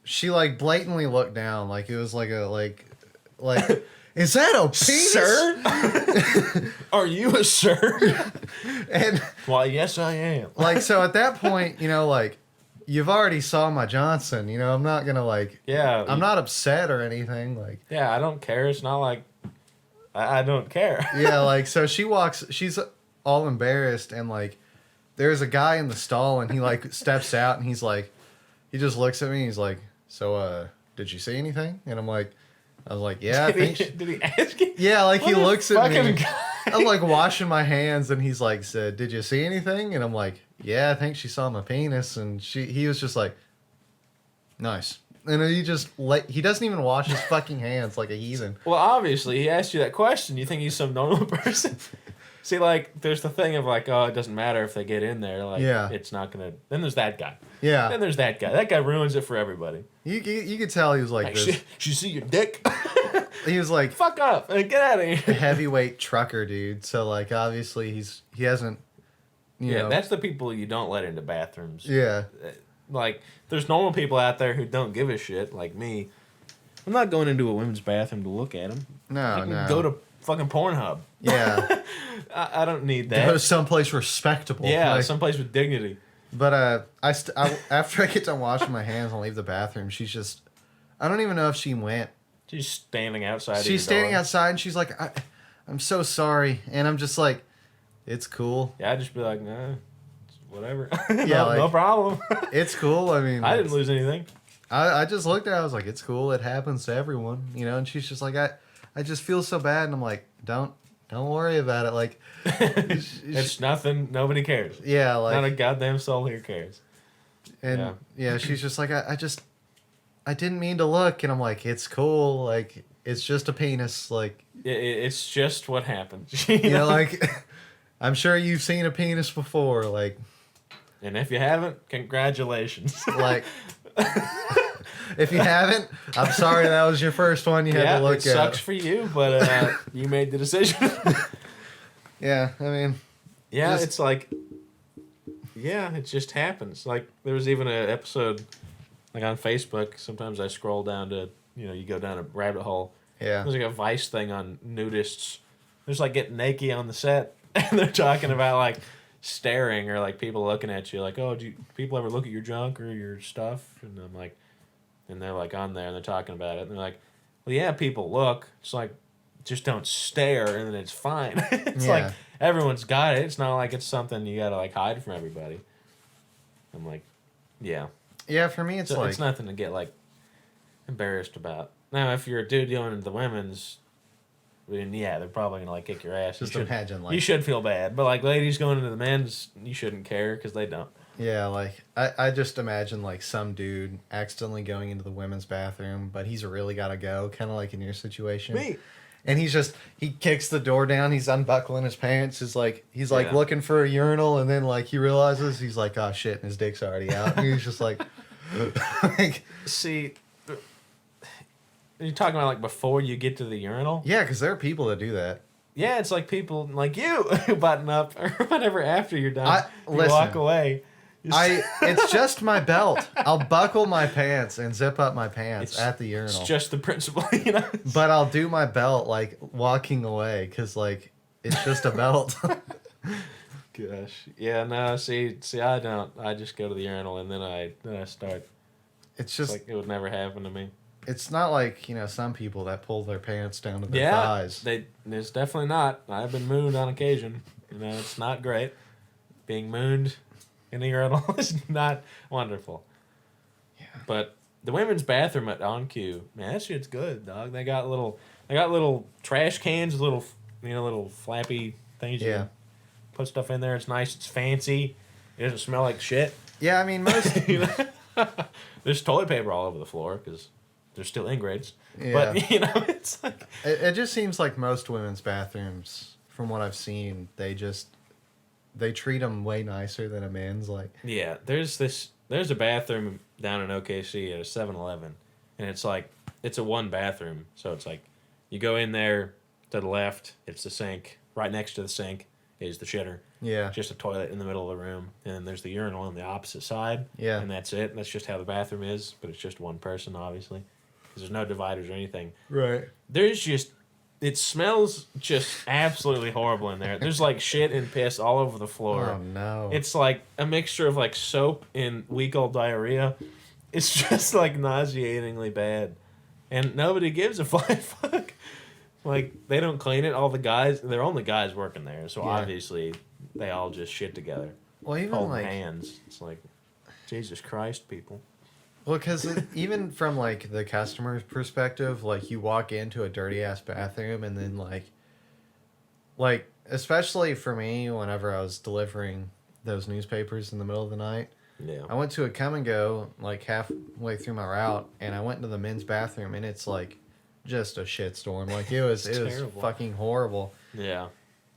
she blatantly looked down, it was is that a penis? Sir? Are you a sir? And why, yes, I am. So at that point, you've already saw my Johnson. I'm not gonna I'm not upset or anything. Yeah, I don't care. It's not I don't care. Yeah, like, so she's all embarrassed, and like, there's a guy in the stall, and he like steps out, and he's like, he just looks at me, and he's like, so, did you see anything? And I was like, yeah, I think Did he ask you? yeah, like, he looks at me. Guy. I'm like washing my hands, and he's like, said, did you see anything? And I'm like, yeah, I think she saw my penis. And he was just like, nice. And he just he doesn't even wash his fucking hands like a heathen. Well, obviously, he asked you that question. You think he's some normal person? See, like, there's the thing of like, oh, it doesn't matter if they get in there. Like, yeah. It's not gonna. Then there's that guy. Yeah. Then there's that guy. That guy ruins it for everybody. You could tell he was like this. She see your dick? He was like, fuck up and get out of here. A heavyweight trucker dude. So like, obviously he hasn't. You know. That's the people you don't let into bathrooms. Yeah. Like, there's normal people out there who don't give a shit, like me. I'm not going into a women's bathroom to look at them. No, no. Go to fucking Pornhub. Yeah. I don't need that. Go someplace respectable. Yeah, like, someplace with dignity. But after I get done washing my hands and leave the bathroom, she's just, I don't even know if she went. She's standing outside. She's standing outside, and she's like, I'm so sorry. And I'm just like, it's cool. Yeah, I'd just be like, nah, whatever. Yeah, like, no problem. It's cool. I mean, I didn't lose anything. I just looked at her. I was like, it's cool. It happens to everyone, you know. And she's just like, I just feel so bad. And I'm like, don't worry about it. Like, it's nothing. Nobody cares. Yeah, like, not a goddamn soul here cares. And yeah, she's just like, I didn't mean to look. And I'm like, it's cool. Like, it's just a penis. Like, it's just what happens. You know, like, I'm sure you've seen a penis before. Like, and if you haven't, congratulations. Like, if you haven't, I'm sorry that was your first one you had to look at. It sucks for you, but you made the decision. Yeah, I mean, yeah, it's like, yeah, it just happens. Like, there was even an episode, like, on Facebook. Sometimes I scroll down to, you go down a rabbit hole. Yeah. There's like a Vice thing on nudists. There's like getting naked on the set, and they're talking about like staring or like people looking at you, like, oh, do people ever look at your junk or your stuff? And I'm like, and they're like on there and they're talking about it, and they're like, well, yeah, people look. It's like, just don't stare, and then it's fine. It's like everyone's got it. It's not like it's something you gotta like hide from everybody. I'm like, yeah. Yeah, for me, it's like, it's nothing to get like embarrassed about. Now, if you're a dude going into the women's, then yeah, they're probably gonna like kick your ass. Just imagine, like, you should feel bad, but like ladies going into the men's, you shouldn't care because they don't. Yeah, like I just imagine like some dude accidentally going into the women's bathroom, but he's really gotta go, kind of like in your situation. Me. And he kicks the door down. He's unbuckling his pants. He's like looking for a urinal, and then like he realizes he's like, oh shit, and his dick's already out. And he's just like, like, see. You're talking about like before you get to the urinal? Yeah, because there are people that do that. Yeah, it's like people like you who button up or whatever after you're done. You listen, walk away. It's just my belt. I'll buckle my pants and zip up my pants at the urinal. It's just the principle, you know. But I'll do my belt like walking away because like it's just a belt. Gosh, yeah, no. See, I don't. I just go to the urinal and then I start. It's just like it would never happen to me. It's not like, some people that pull their pants down to their thighs. It's definitely not. I've been mooned on occasion. It's not great. Being mooned in the urinal is not wonderful. Yeah. But the women's bathroom at OnQ, man, that shit's good, dog. They got little trash cans, little flappy things. You can put stuff in there. It's nice. It's fancy. It doesn't smell like shit. Yeah, I mean, most. There's toilet paper all over the floor because there's still ingrates. Yeah. But, it's like... It just seems like most women's bathrooms, from what I've seen, they treat them way nicer than a man's. Like, yeah, there's a bathroom down in OKC at a 7-Eleven, and it's like, it's a one bathroom. So it's like, you go in there, to the left, it's the sink. Right next to the sink is the shitter. Yeah. Just a toilet in the middle of the room. And then there's the urinal on the opposite side. Yeah. And that's it. That's just how the bathroom is, but it's just one person, obviously. Because there's no dividers or anything. Right. It smells just absolutely horrible in there. There's like shit and piss all over the floor. Oh, no. It's like a mixture of like soap and week-old diarrhea. It's just like nauseatingly bad. And nobody gives a flying fuck. Like, they don't clean it. All the guys, they're only guys working there, so Yeah. obviously they all just shit together. Well, even Holding like hands. It's like, Jesus Christ, people. well, because even from like the customer's perspective, like you walk into a dirty ass bathroom and then like especially for me, whenever I was delivering those newspapers in the middle of the night, Yeah. I went to a come and go like halfway through my route, and I went into the men's bathroom, and it's like just a shitstorm. Like it was terrible. fucking horrible. Yeah.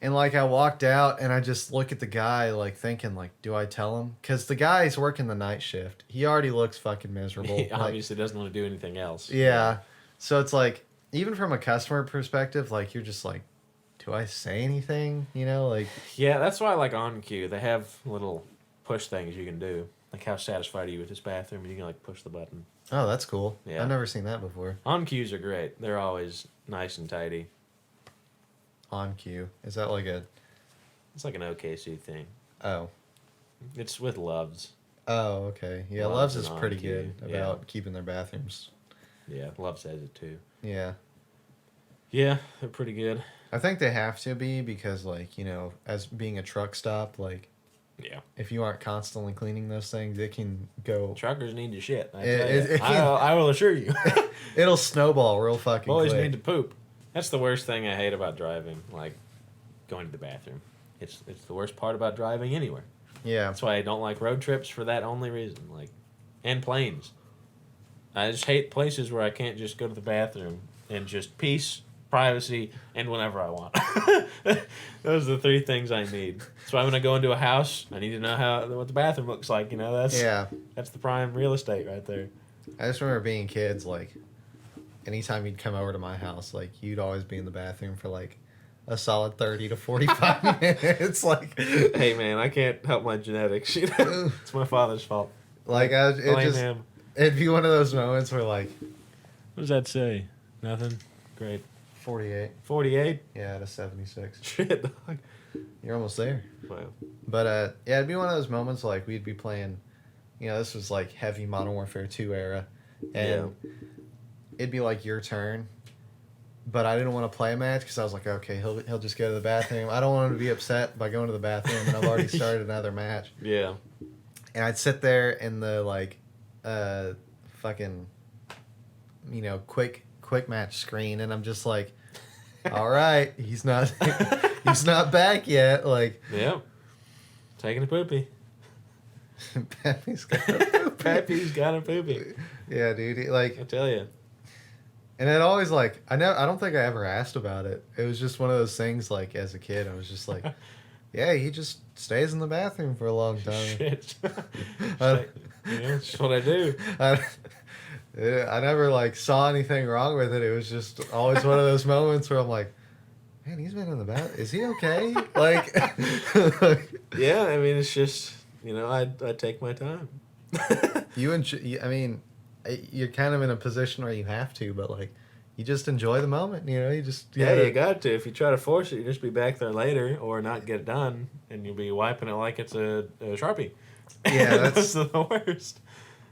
And like I walked out, and I just look at the guy like thinking like, do I tell him? Because the guy's working the night shift. He already looks fucking miserable. He Like, obviously doesn't want to do anything else. yeah. So it's like even from a customer perspective, like you're just like, do I say anything? You know, like Yeah, that's why I like On Cue. They have little push things you can do. Like, how satisfied are you with this bathroom? And you can, like, push the button. oh, that's cool. Yeah. I've never seen that before. On Cues are great. They're always nice and tidy. On cue. Is that like a It's like an OKC thing. oh. It's with Loves. Oh, okay. Yeah, Loves Loves is and pretty On-Cue, good yeah. about keeping their bathrooms. Yeah, Loves has it too. Yeah. Yeah, they're pretty good. I think they have to be because, like, you know, as being a truck stop, like, Yeah. if you aren't constantly cleaning those things, it can go. Truckers need to shit. It can- I will assure you. It'll snowball real fucking Boys quick. need to poop. That's the worst thing I hate about driving. Like, going to the bathroom. It's the worst part about driving anywhere. Yeah. That's why I don't like road trips for that only reason. Like, and planes. I just hate places where I can't just go to the bathroom and just peace, privacy, and whenever I want. Those are the three things I need. That's why when I go into a house, I need to know what the bathroom looks like. You know, that's the prime real estate right there. I just remember being kids, like, anytime you'd come over to my house, like, you'd always be in the bathroom for, like, a solid 30 to 45 minutes. Like, Hey man, I can't help my genetics. You know, it's my father's fault. like Blame him. it'd be one of those moments where, like, What does that say? Nothing. Great. 48. 48. Yeah, out of 76. Shit, dog. You're almost there. Wow. But yeah, it'd be one of those moments like we'd be playing, you know, this was like heavy Modern Warfare 2 era, and it'd be like your turn, but I didn't want to play a match because I was like, okay, he'll just go to the bathroom. I don't want him to be upset by going to the bathroom, and I've already started another match. Yeah. And I'd sit there in the like, fucking, you know, quick match screen, and I'm just like, all right, he's not back yet. Like, Yeah. Taking a poopy. Pappy's got a poopy. Pappy's got a poopy. Yeah, dude. Like, I tell you. and it always like I don't think I ever asked about it. It was just one of those things. Like as a kid, I was just like, yeah, he just stays in the bathroom for a long time. Shit. I, That's what I do. I never like saw anything wrong with it. It was just always one of those moments where I'm like, man, he's been in the bath. Is he okay? Like, Yeah, I mean, it's just, I take my time. I mean, you're kind of in a position where you have to, but like, you just enjoy the moment. You just Yeah, you got to. If you try to force it, you just be back there later or not get it done, and you'll be wiping it like it's a Sharpie. Yeah, that's the worst.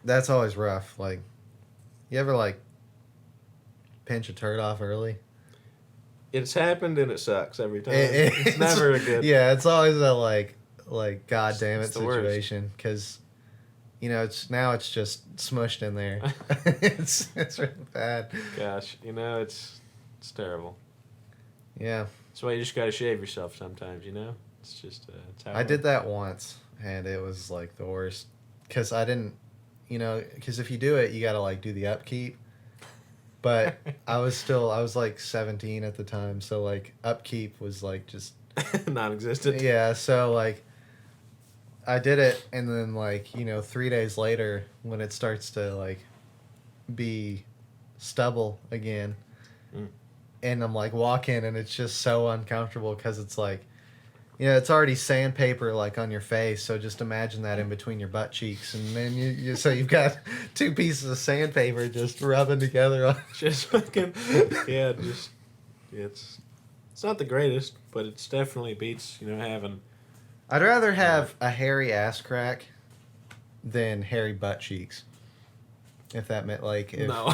That's always rough. Like, you ever like pinch a turd off early? It's happened and it sucks every time. It's never a good. Yeah, it's always a like god damn it It's the worst. situation because it's just smushed in there. it's really bad. Gosh, it's terrible. Yeah, That's why you just got to shave yourself sometimes. It's just it's how I did that once and it was like the worst because I didn't, because if you do it, you got to like do the upkeep. But I was like 17 at the time, so like upkeep was like just non-existent. yeah. So like I did it, and then like 3 days later, when it starts to like be stubble again, and I'm like walking, and it's just so uncomfortable because it's like, it's already sandpaper like on your face. So just imagine that in between your butt cheeks, and then so you've got two pieces of sandpaper just rubbing together on. Just fucking it's not the greatest, but it's definitely beats having. I'd rather have a hairy ass crack than hairy butt cheeks. If that meant like if, No,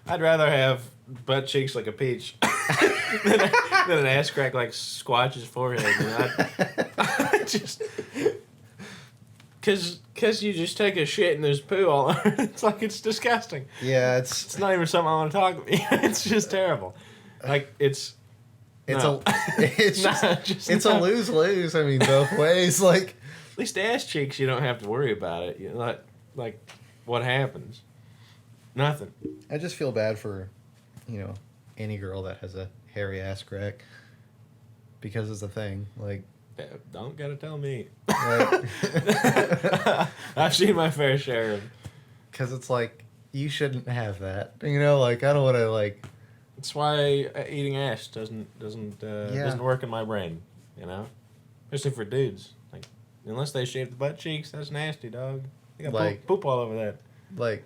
I'd rather have butt cheeks like a peach then an ass crack like squatches his forehead. I just because you just take a shit and there's poo all over. It's like it's disgusting. Yeah, it's not even something I want to talk about. It's just terrible. Like it's a a lose-lose. I mean, both ways. Like at least ass cheeks, you don't have to worry about it. You know, like what happens? Nothing. I just feel bad for, any girl that has a hairy ass crack, because it's a thing. Like, don't gotta tell me. Like, I've seen my fair share of. Because it's like you shouldn't have that. Like I don't want to like. That's why eating ass doesn't work in my brain. Especially for dudes. Like unless they shave the butt cheeks, that's nasty, dog. You got like poop all over that. Like.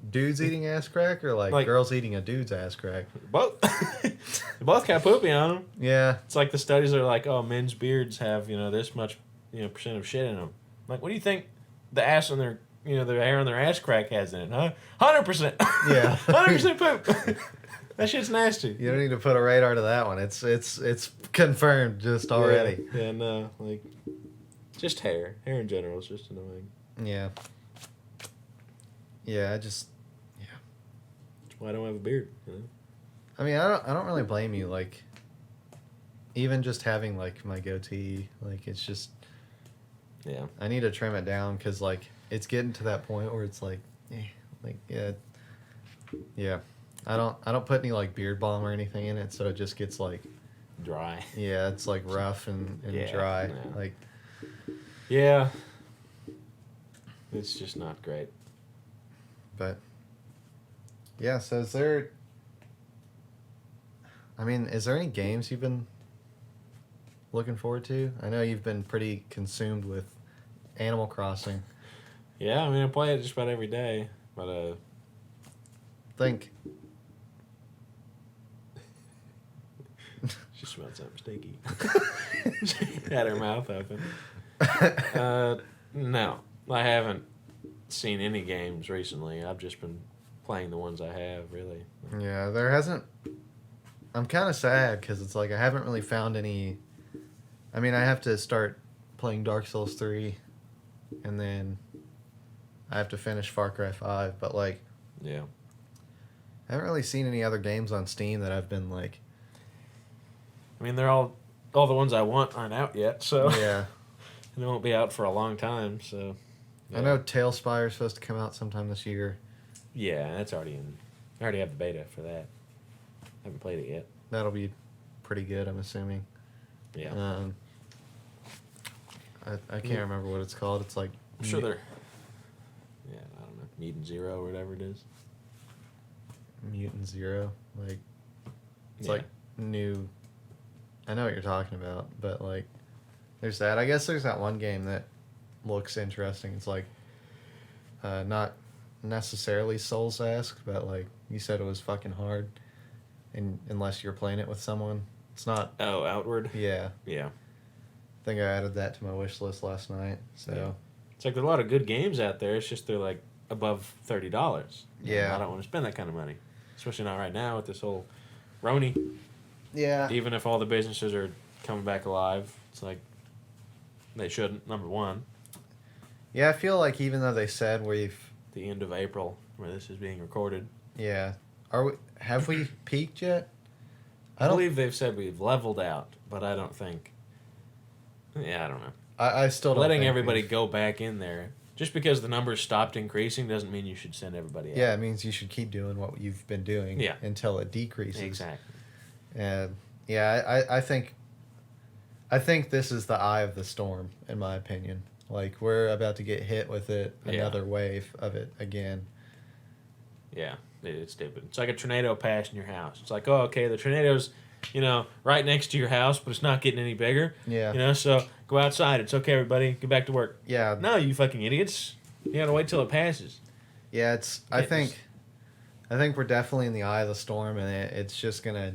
Dudes eating ass crack or like girls eating a dude's ass crack? Both. They both got poopy on them. Yeah. It's like the studies are like, oh, men's beards have, this much, percent of shit in them. Like, what do you think the ass on their, their hair on their ass crack has in it, huh? 100%. Yeah. 100% poop. That shit's nasty. You don't need to put a radar to that one. It's confirmed just already. Yeah, no, like, just hair. Hair in general is just annoying. Yeah. Yeah, That's why I don't have a beard, I mean, I don't really blame you. Like, even just having like my goatee, like it's just. Yeah. I need to trim it down because like it's getting to that point where it's like, yeah. I don't put any like beard balm or anything in it, so it just gets like. Dry. Yeah, it's like rough and dry. Yeah. Like. Yeah. It's just not great. But. Yeah, so is there any games you've been looking forward to? I know you've been pretty consumed with Animal Crossing. Yeah, I mean, I play it just about every day, but, think. She smelled something stinky. She had her mouth open. No, I haven't seen any games recently. I've just been playing the ones I have, really. Yeah, there hasn't. I'm kind of sad because it's like I haven't really found any. I mean, I have to start playing Dark Souls 3, and then I have to finish Far Cry 5, but like. Yeah. I haven't really seen any other games on Steam that I've been like. I mean, they're all the ones I want aren't out yet, so. Yeah. And they won't be out for a long time, so. Yeah. I know Tailspire is supposed to come out sometime this year. Yeah, that's already in. I already have the beta for that. Haven't played it yet. That'll be pretty good, I'm assuming. Yeah. I can't remember what it's called. It's like. I'm sure they're. Yeah, I don't know. Mutant Zero or whatever it is. Mutant Zero, like. It's like new. I know what you're talking about, but like, there's that. I guess there's that one game that looks interesting. It's like, not necessarily Souls-esque, but like you said, it was fucking hard, and unless you're playing it with someone, it's not. Oh, Outward. Yeah. Yeah. I think I added that to my wish list last night. So. Yeah. It's like there's a lot of good games out there. It's just they're like above $30. Yeah. I don't want to spend that kind of money, especially not right now with this whole Roni. Yeah. Even if all the businesses are coming back alive, it's like they shouldn't. Number one. Yeah, I feel like even though they said the end of April, where this is being recorded. Yeah. Have we peaked yet? I believe they've said we've leveled out, but I don't think. Yeah, I don't know. I still don't letting think everybody go back in there. Just because the numbers stopped increasing doesn't mean you should send everybody out. Yeah, it means you should keep doing what you've been doing until it decreases. Exactly. And yeah, I think this is the eye of the storm, in my opinion. Like, we're about to get hit with another wave of it again. Yeah, it's stupid. It's like a tornado passing your house. It's like, oh, okay, the tornado's, right next to your house, but it's not getting any bigger. Yeah. So go outside. It's okay, everybody. Get back to work. Yeah. No, you fucking idiots. You gotta wait till it passes. Yeah, I think we're definitely in the eye of the storm, and it's just gonna.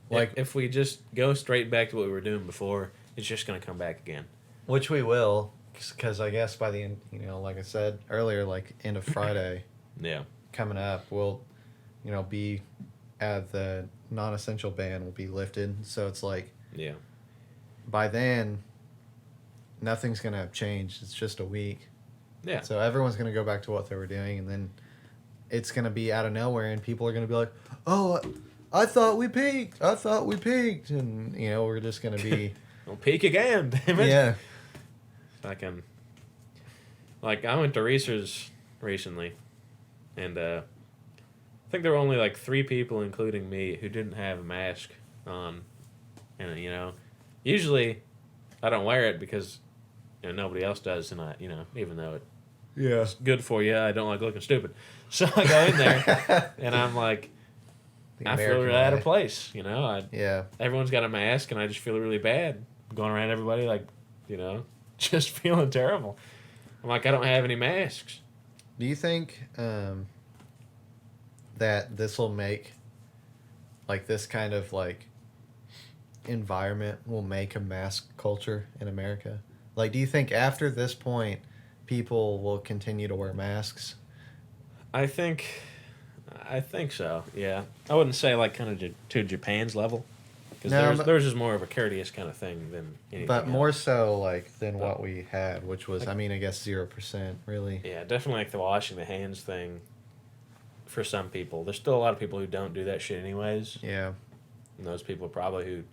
Like, if we just go straight back to what we were doing before, it's just gonna come back again. Which we will, because I guess by the end, like I said earlier, like end of Friday. Yeah. Coming up, we'll, be at the non-essential ban will be lifted. So it's like Yeah. by then, nothing's gonna have changed. It's just a week. Yeah. So everyone's gonna go back to what they were doing, and then it's gonna be out of nowhere, and people are gonna be like, "Oh, I thought we peaked. I thought we peaked," and we're just gonna be. We'll peak again, damn it. Yeah. Like I went to Reese's recently, and I think there were only like 3 people, including me, who didn't have a mask on, and usually I don't wear it because nobody else does, and even though it's good for you, I don't like looking stupid, so I go in there and I'm like, I feel really out of place, Everyone's got a mask, and I just feel really bad going around everybody like, just feeling terrible. I'm like, I don't have any masks. Do you think that this will make, like, this kind of, like, environment will make a mask culture in America? Like, do you think after this point, people will continue to wear masks? I think so, yeah. I wouldn't say, like, kind of to Japan's level. Because theirs is more of a courteous kind of thing than anything But else. more so, like, than what we had, which was, I guess 0%, really. Yeah, definitely like the washing the hands thing for some people. There's still a lot of people who don't do that shit anyways. Yeah. And those people are probably who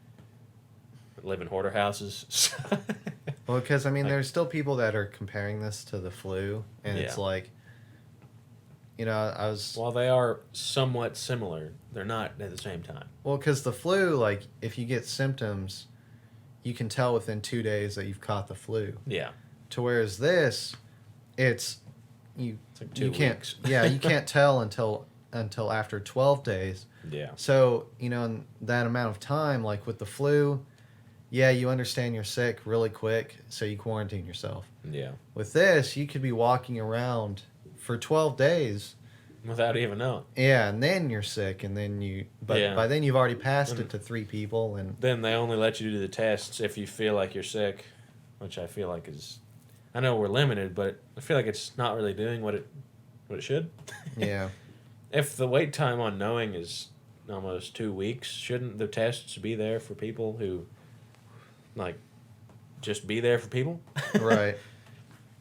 live in hoarder houses. Well, because, there's still people that are comparing this to the flu, and it's Yeah. like, I was... While they are somewhat similar, they're not at the same time. Well, because the flu, like, if you get symptoms, you can tell within 2 days that you've caught the flu. Yeah. To whereas this, it's like 2 you can't weeks. yeah, you can't tell until after 12 days. Yeah. So, in that amount of time, like with the flu, yeah, you understand you're sick really quick, so you quarantine yourself. Yeah. With this, you could be walking around for 12 days without even knowing. Yeah, and then you're sick, and then by then you've already passed it to 3 people, and then they only let you do the tests if you feel like you're sick, which I feel like is, I know we're limited, but I feel like it's not really doing what it should. Yeah. If the wait time on knowing is almost 2 weeks, shouldn't the tests be there for people who, like, just be there for people? Right.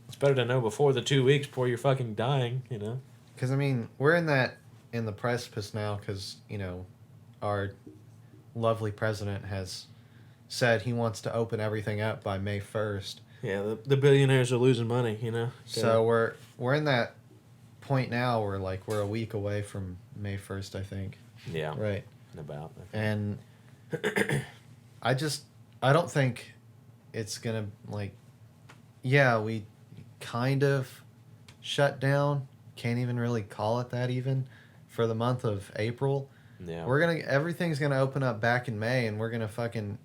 It's better to know before the 2 weeks before you're fucking dying, Because, we're in the precipice now because, our lovely president has said he wants to open everything up by May 1st. Yeah, the billionaires are losing money, So we're in that point now where, like, we're a week away from May 1st, I think. Yeah. Right. About. And I don't think it's going to, like, yeah, we kind of shut down. Can't even really call it that even for the month of April. Yeah. Everything's gonna open up back in May, and we're gonna fucking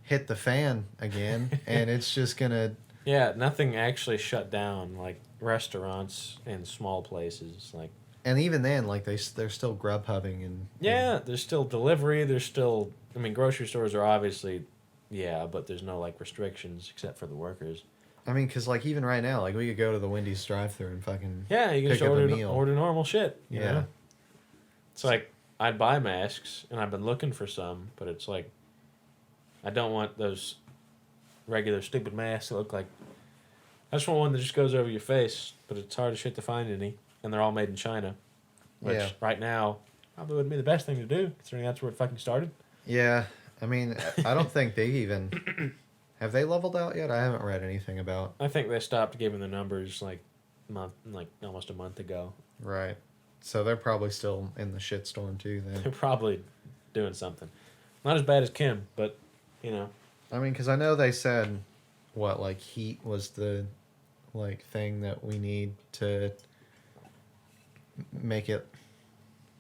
hit the fan again, and it's just gonna. Yeah, nothing actually shut down, like restaurants and small places, like. And even then, like they're still Grubhubbing and. Yeah, there's still delivery. There's still, grocery stores are obviously, but there's no like restrictions except for the workers. Because, like, even right now, like, we could go to the Wendy's drive-thru and fucking you can pick just up a meal. order normal shit. You Yeah. know? It's like, I'd buy masks, and I've been looking for some, but it's like, I don't want those regular stupid masks that look like... I just want one that just goes over your face, but it's hard as shit to find any, and they're all made in China. Which, right now, probably wouldn't be the best thing to do, considering that's where it fucking started. Yeah. I don't think they even... Have they leveled out yet? I haven't read anything about. I think they stopped giving the numbers almost a month ago. Right. So they're probably still in the shitstorm too. Then they're probably doing something. Not as bad as Kim, but because I know they said, heat was the, thing that we need to make it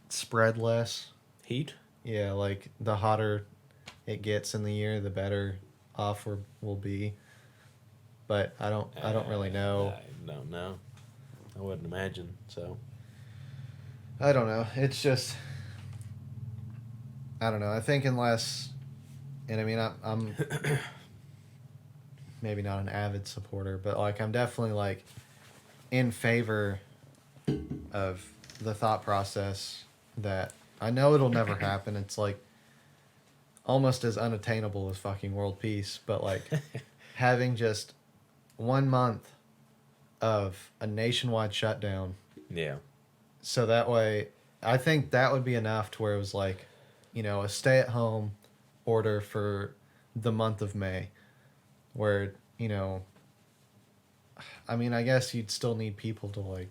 spread less. Heat. Yeah, the hotter it gets in the year, the better off we'll be, but I don't really know. I don't know. I wouldn't imagine so. I don't know. It's just I don't know. I think unless, and I'm maybe not an avid supporter, but I'm definitely in favor of the thought process that I know it'll never happen. It's like almost as unattainable as fucking world peace, but like having just 1 month of a nationwide shutdown. Yeah. So that way, I think that would be enough to where it was like, a stay-at-home order for the month of May, where, I mean, I guess you'd still need people to like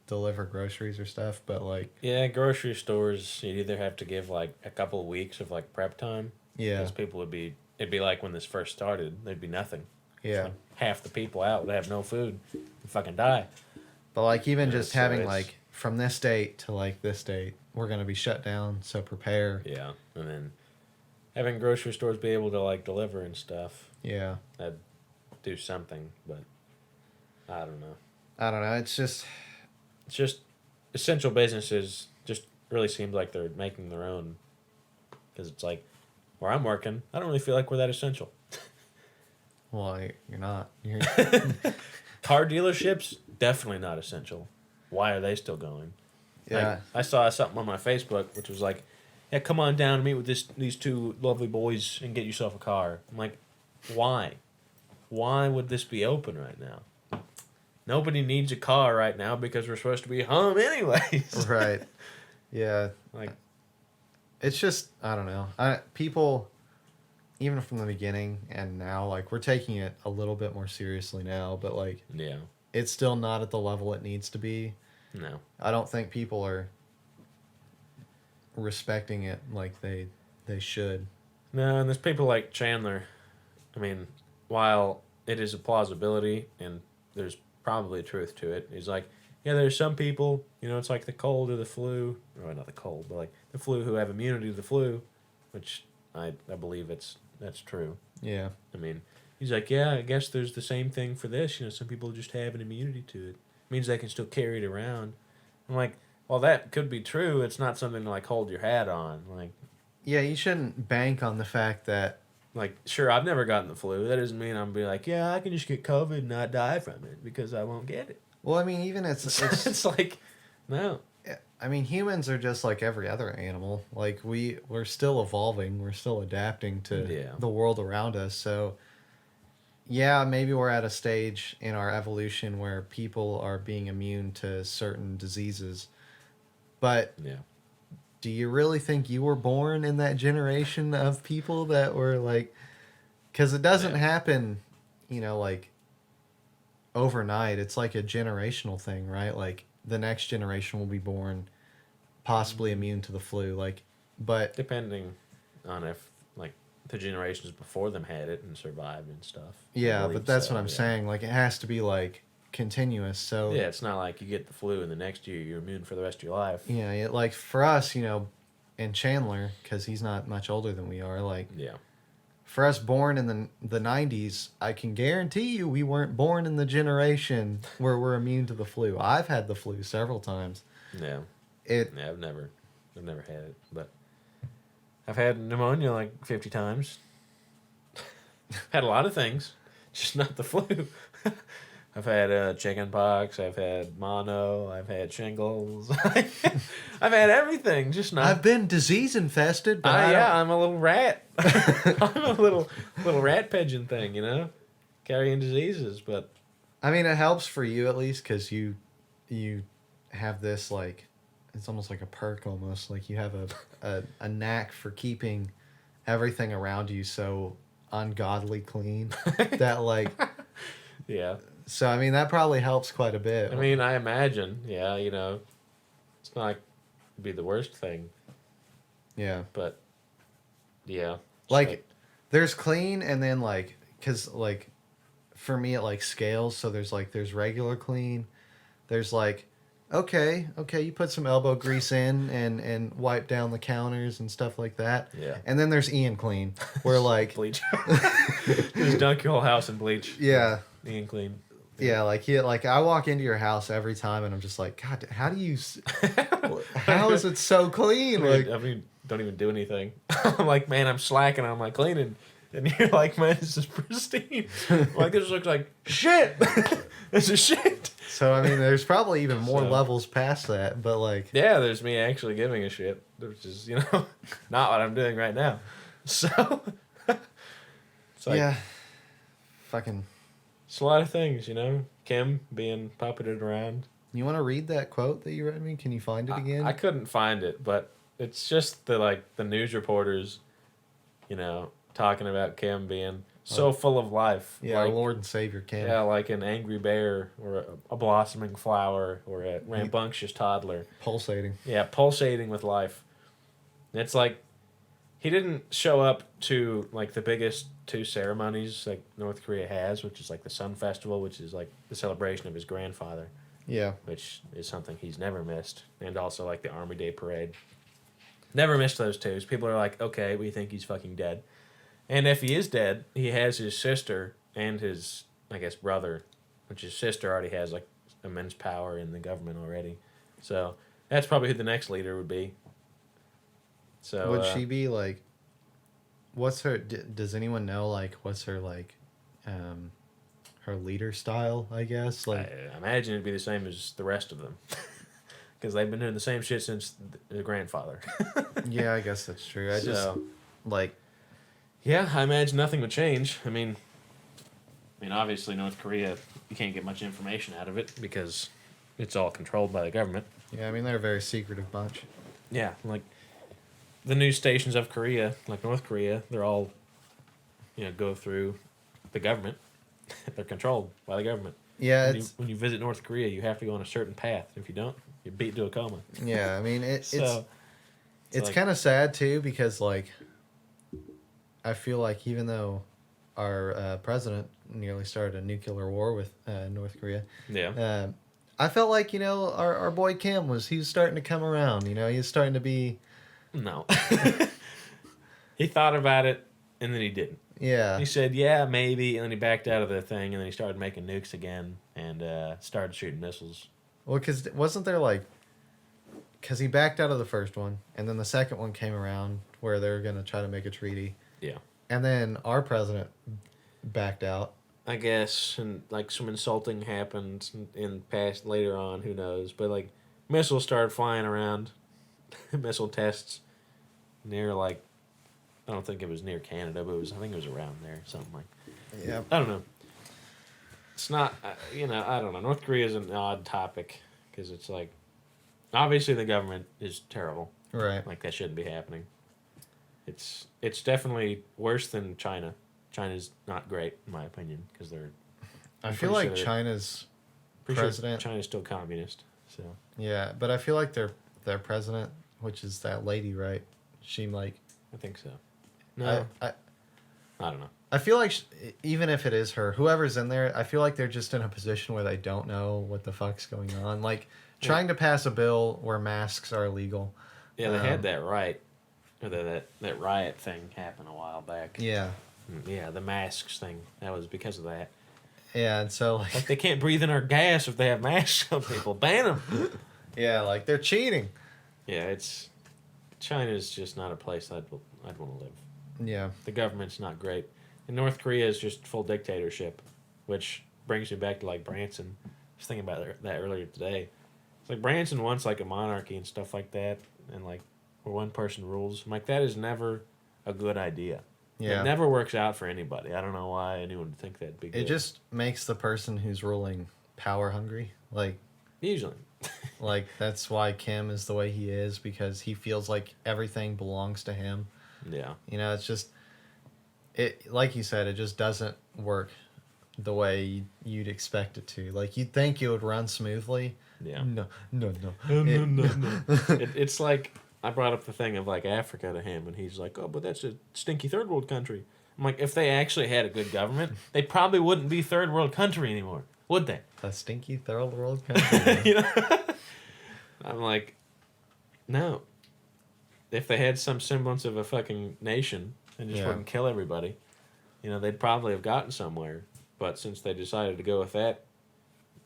deliver groceries or stuff, but like, Yeah, grocery stores, you'd either have to give like a couple of weeks of like prep time. yeah, Because it'd be like when this first started, there'd be nothing. yeah. Like half the people out would have no food and fucking die. But like even Yeah, just so having it's- like from this date to like this date, we're gonna be shut down. So prepare. Yeah. And then having grocery stores be able to like deliver and stuff, Yeah. that'd do something, but I don't know. I don't know. It's just It's just essential businesses just really seems like they're making their own. Because it's like, where I'm working, I don't really feel like we're that essential. you're not. You're Car dealerships, definitely not essential. Why are they still going? yeah. Like, I saw something on my Facebook which was like, yeah, come on down and meet with these two lovely boys and get yourself a car. I'm like, why? Why would this be open right now? Nobody needs a car right now because we're supposed to be home anyways. Right. Yeah. Like, It's just I don't know. People, even from the beginning and now, like we're taking it a little bit more seriously now, but like yeah, it's still not at the level it needs to be. no. I don't think people are respecting it like they should. No, and there's people like Chandler. I mean, while it is a plausibility and there's probably truth to it, he's like, yeah, there's some people, it's like the cold or the flu, or not the cold, but like the flu who have immunity to the flu, which I believe that's true. Yeah. I mean, he's like, yeah, I guess there's the same thing for this. Some people just have an immunity to it. It means they can still carry it around. I'm like, well, that could be true. It's not something to like hold your hat on. Yeah, you shouldn't bank on the fact that Sure, I've never gotten the flu. That doesn't mean I'm be like, yeah, I can just get COVID and not die from it because I won't get it. well, I mean, even It's like, no. I mean, humans are just like every other animal. Like we're still evolving, we're still adapting to the world around us. So yeah, maybe we're at a stage in our evolution where people are being immune to certain diseases. But Yeah. do you really think you were born in that generation of people that were like, because it doesn't happen, like overnight. It's like a generational thing, right? Like the next generation will be born possibly immune to the flu. But Depending on if, like, the generations before them had it and survived and stuff. yeah, I believe but that's so, what I'm yeah. saying. Like it has to be like continuous. So Yeah, it's not like you get the flu and the next year you're immune for the rest of your life. yeah, like for us, and Chandler, because he's not much older than we are, like Yeah. for us born in the 90s, I can guarantee you we weren't born in the generation where we're immune to the flu. I've had the flu several times. Yeah. It Yeah, I've never had it, but I've had pneumonia like 50 times. Had a lot of things, just not the flu. I've had chicken pox. I've had mono. I've had shingles. I've had everything, just not. I've been disease infested, but I don't- I'm a little rat. I'm a little rat pigeon thing, carrying diseases. But I mean, it helps for you at least because you have this like, it's almost like a perk almost. Like you have a knack for keeping everything around you so ungodly clean that like. yeah, So I mean that probably helps quite a bit. I mean, I imagine, yeah, it's not like it'd be the worst thing, Yeah. but yeah, Like there's clean and then like cuz like for me it like scales, so there's regular clean. There's like okay, you put some elbow grease in and wipe down the counters and stuff like that. Yeah. And then there's Ian clean where like bleach. Just dunk your whole house in bleach. yeah. Ian clean. Yeah, like I walk into your house every time and I'm just like, God, how do you how is it so clean? Like I mean, don't even do anything. I'm like, man, I'm slacking. I'm like cleaning, and you're like, man, this is pristine. Like this looks like shit. This is shit. So I mean, there's probably even more So- levels past that, but like, Yeah, there's me actually giving a shit, which is, not what I'm doing right now. So, it's like, yeah, fucking. it's a lot of things, Kim being puppeted around. You want to read that quote that you read me? Can you find it again? I couldn't find it, but it's just the news reporters, talking about Kim being so full of life. Yeah, our like, Lord and Savior Kim. Yeah, like an angry bear or a blossoming flower or a rambunctious toddler. Pulsating. Yeah, pulsating with life. And it's like he didn't show up to like the biggest two ceremonies like North Korea has, which is like the Sun Festival, which is like the celebration of his grandfather, Yeah. which is something he's never missed, and also like the Army Day Parade. Never missed those two. People are like, okay, we think he's fucking dead. And if he is dead, he has his sister and his, I guess, brother, which his sister already has like immense power in the government already. So that's probably who the next leader would be. So Would she be like? What's her? Does anyone know like what's her like, her leader style? I guess like. I imagine it'd be the same as the rest of them, because they've been doing the same shit since the grandfather. Yeah, I guess that's true. I just like. Yeah, I imagine nothing would change. I mean, obviously North Korea, you can't get much information out of it because it's all controlled by the government. Yeah, I mean they're a very secretive bunch. Yeah, like the news stations of Korea, like North Korea, they're all, go through the government. They're controlled by the government. Yeah, when you visit North Korea, you have to go on a certain path. If you don't, you're beat to a coma. Yeah, I mean it's like, kind of sad too because like. I feel like even though our president nearly started a nuclear war with North Korea, yeah, I felt like our boy Kim he was starting to come around. He was starting to be. No. He thought about it and then he didn't. Yeah. He said, yeah, maybe, and then he backed out of the thing and then he started making nukes again and started shooting missiles. Well, because wasn't there like. Because he backed out of the first one, and then the second one came around where they were going to try to make a treaty. Yeah. And then our president backed out. I guess, and like some insulting happened in past later on, who knows? But like missiles started flying around, missile tests near like, I don't think it was near Canada, but I think it was around there, something like. Yeah. I don't know. It's not, I don't know. North Korea is an odd topic because it's like, obviously the government is terrible. Right. Like that shouldn't be happening. It's definitely worse than China. China's not great in my opinion because they're. I feel like China's president. China's still communist. So. Yeah, but I feel like their president, which is that lady, right? She like. I think so. No. I don't know. I feel like even if it is her, whoever's in there, I feel like they're just in a position where they don't know what the fuck's going on. Like trying to pass a bill where masks are illegal. Yeah, they had that right. Or that riot thing happened a while back. Yeah. Yeah, the masks thing. That was because of that. Yeah, and so like they can't breathe in our gas if they have masks on people. Ban them. Yeah, like they're cheating. Yeah, China's just not a place I'd want to live. Yeah. The government's not great. And North Korea is just full dictatorship, which brings me back to like Branson. I was thinking about that earlier today. It's like Branson wants like a monarchy and stuff like that, and like where one person rules. I'm like, that is never a good idea. Yeah. It never works out for anybody. I don't know why anyone would think that'd be good. It just makes the person who's ruling power hungry. Like usually. Like that's why Kim is the way he is, because he feels like everything belongs to him. Yeah. It's just like you said, it just doesn't work the way you'd expect it to. Like you'd think it would run smoothly. Yeah. No. It's like I brought up the thing of like Africa to him, and he's like, "Oh, but that's a stinky third world country." I'm like, if they actually had a good government, they probably wouldn't be third world country anymore, would they? A stinky third world country. I'm like, no. If they had some semblance of a fucking nation and just wouldn't kill everybody, they'd probably have gotten somewhere. But since they decided to go with that,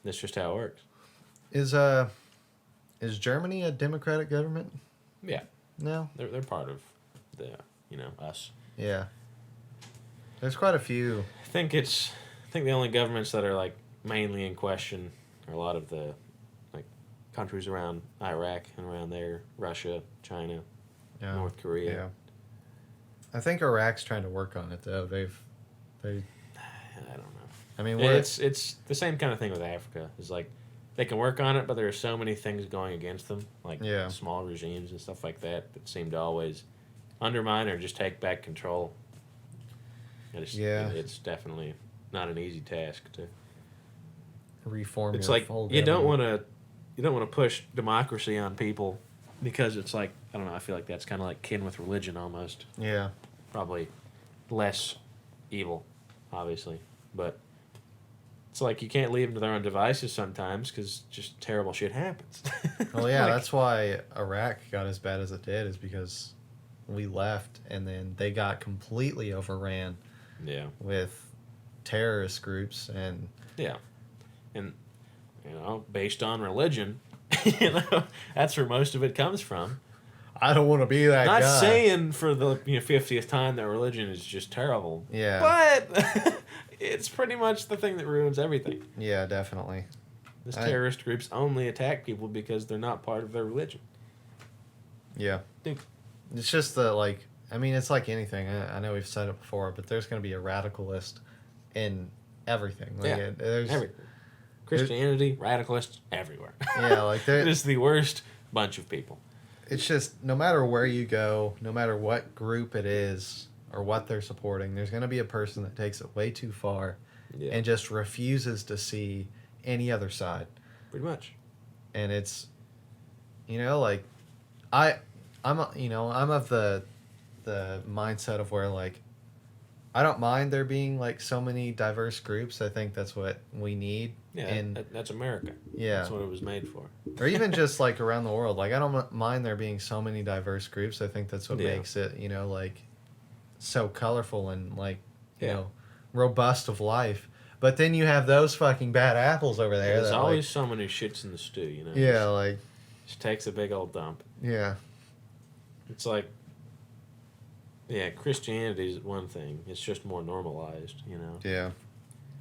that's just how it works. Is Germany a democratic government? Yeah. No. They're part of the us. Yeah. There's quite a few. I think the only governments that are like mainly in question or a lot of the like countries around Iraq and around there, Russia, China, Yeah. North Korea. Yeah. I think Iraq's trying to work on it though. They. I don't know. I mean, it's the same kind of thing with Africa. It's like they can work on it, but there are so many things going against them, like Yeah. small regimes and stuff like that, that seem to always undermine or just take back control. Yeah. It's definitely not an easy task to. reform. It's your like whole you don't government. want to push democracy on people because it's like I don't know. I feel like that's kind of like kin with religion almost. Yeah. Probably less evil, obviously, but it's like you can't leave them to their own devices sometimes because just terrible shit happens. Well, yeah, Like, that's why Iraq got as bad as it did, is because we left and then they got completely overran yeah, with terrorist groups and yeah, and based on religion, that's where most of it comes from. I don't want to be that Not guy. saying for the 50th time that religion is just terrible. Yeah. But it's pretty much the thing that ruins everything. Yeah, definitely. These terrorist groups only attack people because they're not part of their religion. Yeah. Dude. It's just I mean, it's like anything. I know we've said it before, but there's going to be a radicalist in everything. Like there's everything. Christianity, radicalists, everywhere. Yeah, like it is the worst bunch of people. It's just no matter where you go, no matter what group it is or what they're supporting, there's going to be a person that takes it way too far and just refuses to see any other side. Pretty much. And it's, like, I'm of the mindset of where, like, I don't mind there being, like, so many diverse groups. I think that's what we need. Yeah, and that's America. Yeah. That's what it was made for. Or even just, like, around the world. Like, I don't mind there being so many diverse groups. I think that's what makes it, like, so colorful and, like, robust of life. But then you have those fucking bad apples over there. There's always someone who shits in the stew, Yeah, just takes a big old dump. Yeah. It's like, Christianity is one thing. It's just more normalized, Yeah.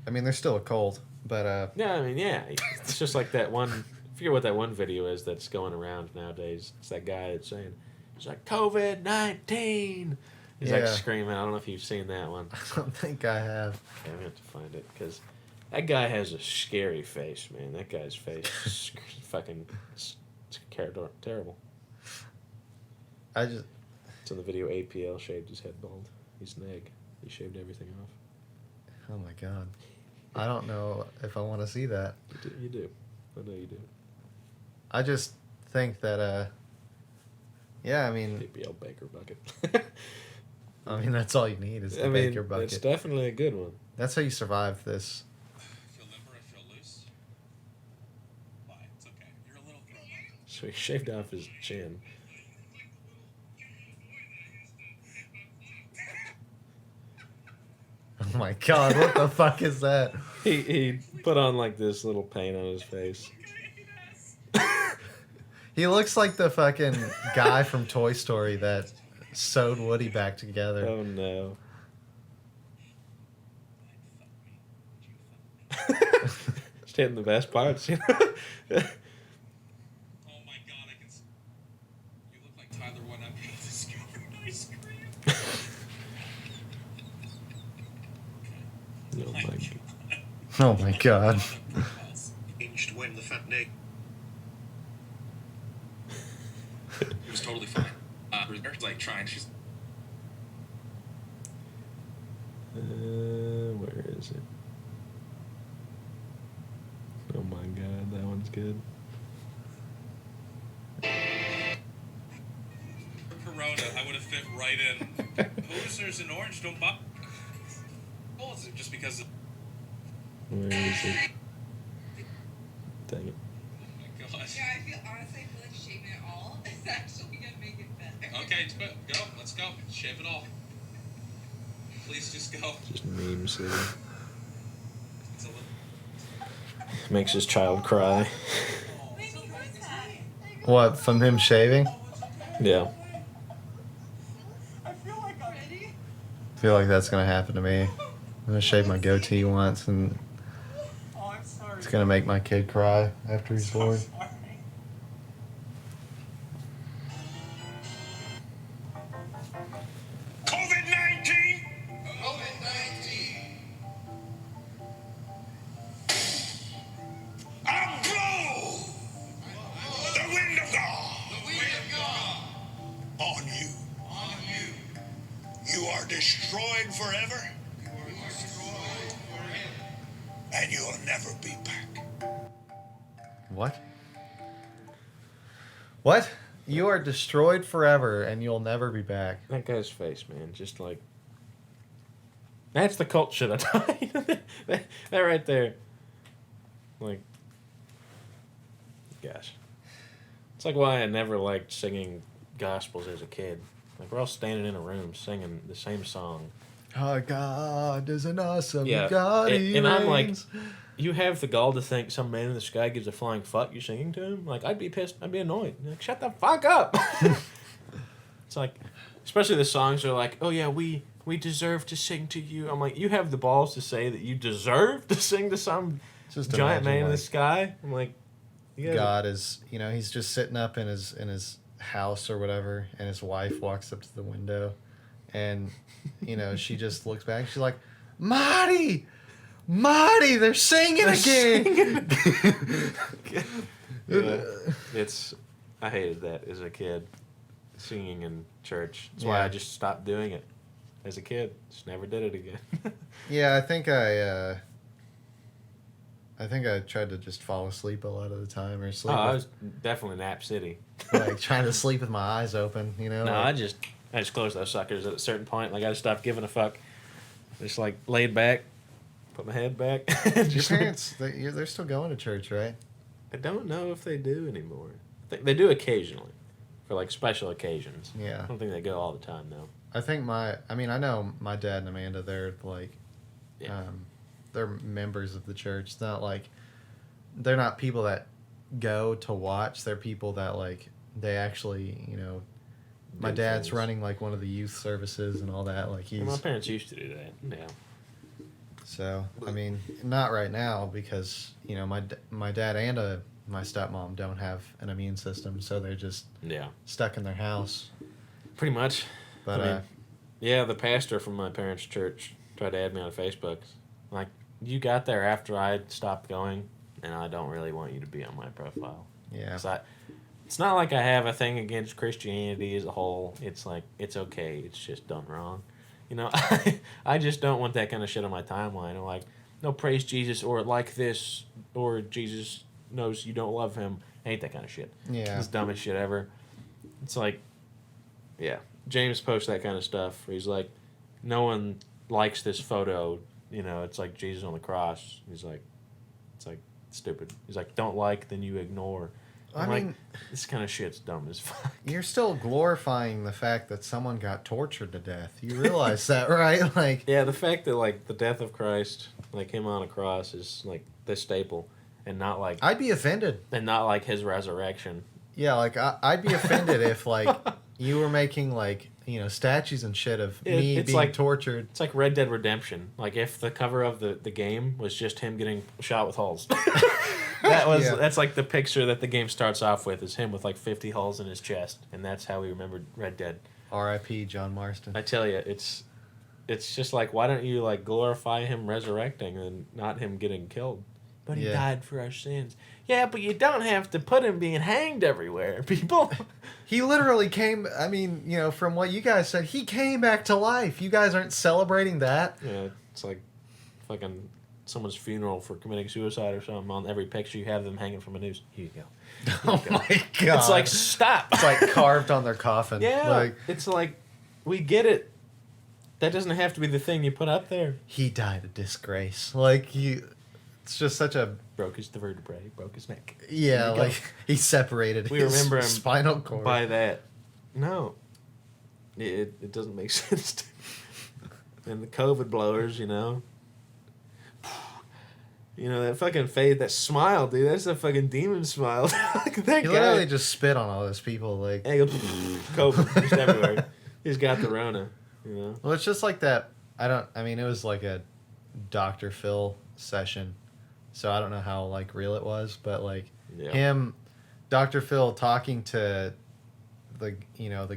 I mean, there's still a cult, but Yeah, I mean, it's just like that one. I forget what that one video is that's going around nowadays. It's that guy that's saying, "It's like COVID-19." He's like screaming. I don't know if you've seen that one. I don't think I have. Okay, I'm have to find it because that guy has a scary face, man. That guy's face is fucking it's terrible. It's in the video. APL shaved his head bald. He's an egg. He shaved everything off. Oh my god. I don't know if I want to see that. You do. I know you do. I just think that, I mean... APL Baker bucket. I mean, that's all you need is the Baker bucket. It's definitely a good one. That's how you survive this. Feel limber, I feel loose. Why? It's okay. You're a little throwback. So he shaved off his chin. Oh my god, what the fuck is that? He put on like this little paint on his face. He looks like the fucking guy from Toy Story that sewed Woody back together. Oh no. Just hitting the best parts, Oh my god, I can. You look like Tyler when I made discovered ice cream. Oh my god. Oh my god. Changed when the fat neg. It was totally fine. Like trying, she's. Where is it? Oh my god, that one's good. Corona, I would have fit right in. Boosters and orange don't bother. Oh, is it just because of... Where is it? Dang it. Oh my gosh. Yeah, honestly, I feel like shaving it all is actually gonna make it better. Okay, go. Let's go. Shave it all. Please just go. Just meme city. It's a little... Makes his child cry. Wait, what's that? What, from him shaving? Yeah. I feel like I'm ready. I feel like that's gonna happen to me. I'm gonna shave my goatee once and Oh, I'm sorry. it's gonna make my kid cry after he's born. COVID-19. COVID-19. I'll blow the wind of God. The wind of God. On you. On you. You are destroyed forever. You are destroyed forever. And you'll never be back. What? What? You are destroyed forever, and you'll never be back. That guy's face, man, just like... That's the cult shit I died. that right there. Like... Gosh. It's like why I never liked singing gospels as a kid. Like, we're all standing in a room singing the same song. Our God is an awesome Yeah, God. and I'm like, you have the gall to think some man in the sky gives a flying fuck you're singing to him? Like, I'd be pissed. I'd be annoyed. Like, shut the fuck up. It's like, especially the songs are like, oh yeah, we deserve to sing to you. I'm like, you have the balls to say that you deserve to sing to some Just giant imagine, man in the like, sky? I'm like, you gotta- God is, he's just sitting up in his house or whatever, and his wife walks up to the window, and she just looks back. She's like, Marty, they're singing again. Yeah, I hated that as a kid, singing in church. That's why Yeah. I just stopped doing it as a kid. Just never did it again. Yeah, I think I tried to just fall asleep a lot of the time, or sleep I with, was definitely Nap City. like trying to sleep with my eyes open. No, like, I just closed those suckers at a certain point. Like, I just stopped giving a fuck. Just like laid back, put my head back. your Just parents, they're still going to church, right? I don't know if they do anymore. I think they do occasionally, for like special occasions. Yeah. I don't think they go all the time though. I think I know my dad and Amanda, they're like, Yeah. they're members of the church. It's not like, they're not people that go to watch. They're people that like, they actually, my Do dad's things. running like one of the youth services and all that. Like Well, my he's, parents used to do that. Yeah. so, I mean, not right now because, my dad and my stepmom don't have an immune system. So they're just Yeah. stuck in their house. Pretty much. But, I mean, yeah, the pastor from my parents' church tried to add me on Facebook. Like, you got there after I stopped going, and I don't really want you to be on my profile. yeah. 'Cause it's not like I have a thing against Christianity as a whole. It's like, it's okay. It's just done wrong. I just don't want that kind of shit on my timeline. I'm like, no, praise Jesus, or like this, or Jesus knows you don't love him. Ain't that kind of shit. Yeah. It's the dumbest shit ever. It's like, yeah. James posts that kind of stuff where he's like, no one likes this photo. It's like Jesus on the cross. He's like, it's like stupid. He's like, don't like, then you ignore. I I'm mean, like, this kind of shit's dumb as fuck. you're still glorifying the fact that someone got tortured to death. You realize that, right? Like, Yeah, the fact that like the death of Christ, like him on a cross, is like the staple, and not like I'd be offended. his resurrection. Yeah, like I'd be offended if like you were making like statues and shit of me It's being like- tortured. It's like Red Dead Redemption. Like if the cover of the game was just him getting shot with holes. Yeah. That's like the picture that the game starts off with, is him with like 50 holes in his chest, and that's how we remembered Red Dead. R.I.P. John Marston. I tell you, it's just like, why don't you like glorify him resurrecting and not him getting killed? But he Yeah. died for our sins. Yeah, but you don't have to put him being hanged everywhere, people. He literally came. I mean, from what you guys said, he came back to life. You guys aren't celebrating that. Yeah, it's like fucking someone's funeral for committing suicide or something. On every picture you have them hanging from a noose. Here you go. Oh my god! It's like, stop. it's like carved on their coffin. Yeah, Like, it's like, we get it. That doesn't have to be the thing you put up there. he died a disgrace. Like it's just such a Broke his vertebrae, broke his neck. yeah. There you go. Like he separated. We his remember him spinal cord. By that. No. It doesn't make sense to me. And the COVID blowers, that fucking face, that smile, dude, that's a fucking demon smile. Like that He guy. literally just spit on all those people. Like, And he goes, COVID just everywhere. He's got the Rona, well, it's just like that. It was like a Dr. Phil session so I don't know how like real it was, but like Yeah. Dr. Phil talking to the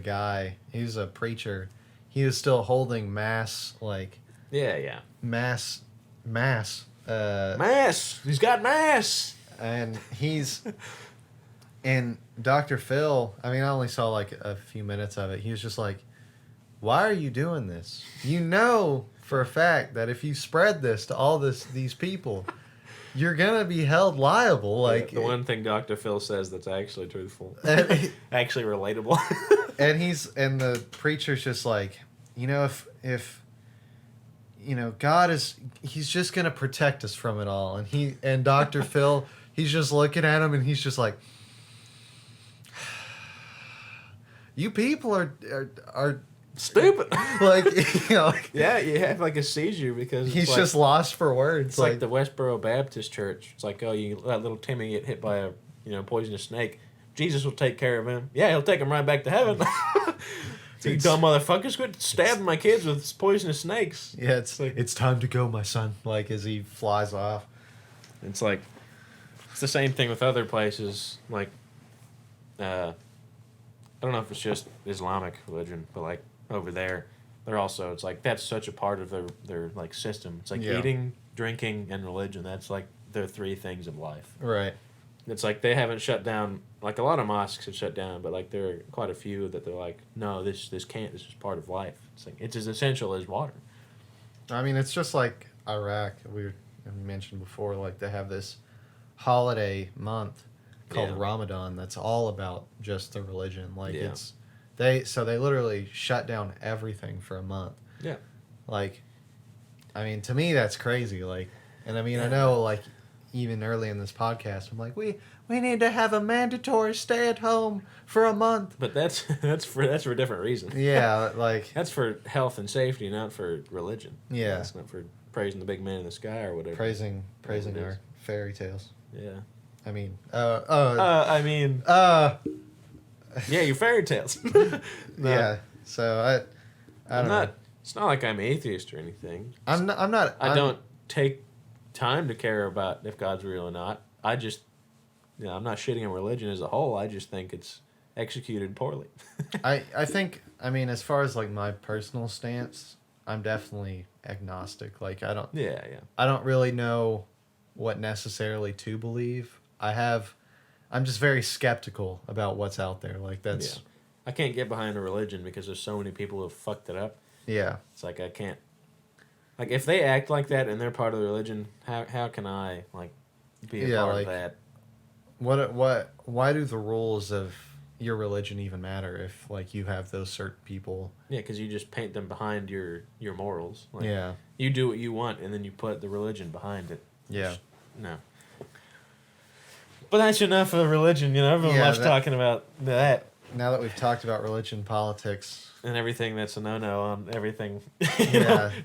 guy, he's a preacher. He was still holding mass Yeah. mass Mass. He's got mass. and and Dr. Phil, I mean, I only saw like a few minutes of it. He was just like, "Why are you doing this? You know for a fact that if you spread this to all these people, you're gonna be held liable." Like the one thing Dr. Phil says that's actually truthful, and, actually relatable. and the preacher's just like, if God he's just gonna protect us from it all, and Dr. Phil, he's just looking at him and he's just like, you people are Stupid. like, Yeah, you have like a seizure because he's like, just lost for words. It's like the Westboro Baptist Church. It's like, oh, you let little Timmy get hit by a poisonous snake. Jesus will take care of him. Yeah, he'll take him right back to heaven. You dumb motherfuckers, quit stabbing my kids with poisonous snakes. Yeah, it's time to go, my son. Like as he flies off. It's like it's the same thing with other places. Like, I don't know if it's just Islamic religion, but like over there, they're also it's like that's such a part of their like system. It's like eating, drinking, and religion. That's like their three things of life. Right. It's like they haven't shut down. Like a lot of mosques have shut down, but like there are quite a few that they're like, no, this can't. This is part of life. It's like it's as essential as water. I mean, it's just like Iraq. We mentioned before, like they have this holiday month called Ramadan that's all about just the religion. Like they literally shut down everything for a month. Yeah. Like, I mean, to me that's crazy. Like, and I mean, I know like even early in this podcast, I'm like, we need to have a mandatory stay at home for a month. But that's for a different reason. Yeah, like that's for health and safety, not for religion. Yeah, it's not for praising the big man in the sky or whatever. Praising our fairy tales. Yeah. I mean, yeah, your fairy tales. No. Yeah. So I don't know. It's not like I'm atheist or anything. I'm not. I don't take time to care about if God's real or not. I just, I'm not shitting on religion as a whole. I just think it's executed poorly. I think, I mean, as far as like my personal stance, I'm definitely agnostic. Like I don't. Yeah. I don't really know what necessarily to believe. I'm just very skeptical about what's out there. Like that's. Yeah. I can't get behind a religion because there's so many people who have fucked it up. Yeah. It's like I can't. Like if they act like that and they're part of the religion, how can I like be a part of that? Why do the rules of your religion even matter if like you have those certain people? Yeah, because you just paint them behind your morals. Like, yeah. You do what you want and then you put the religion behind it. Yeah. No. But that's enough of religion, Everyone loves talking about that. Now that we've talked about religion, politics, and everything that's a no-no on everything,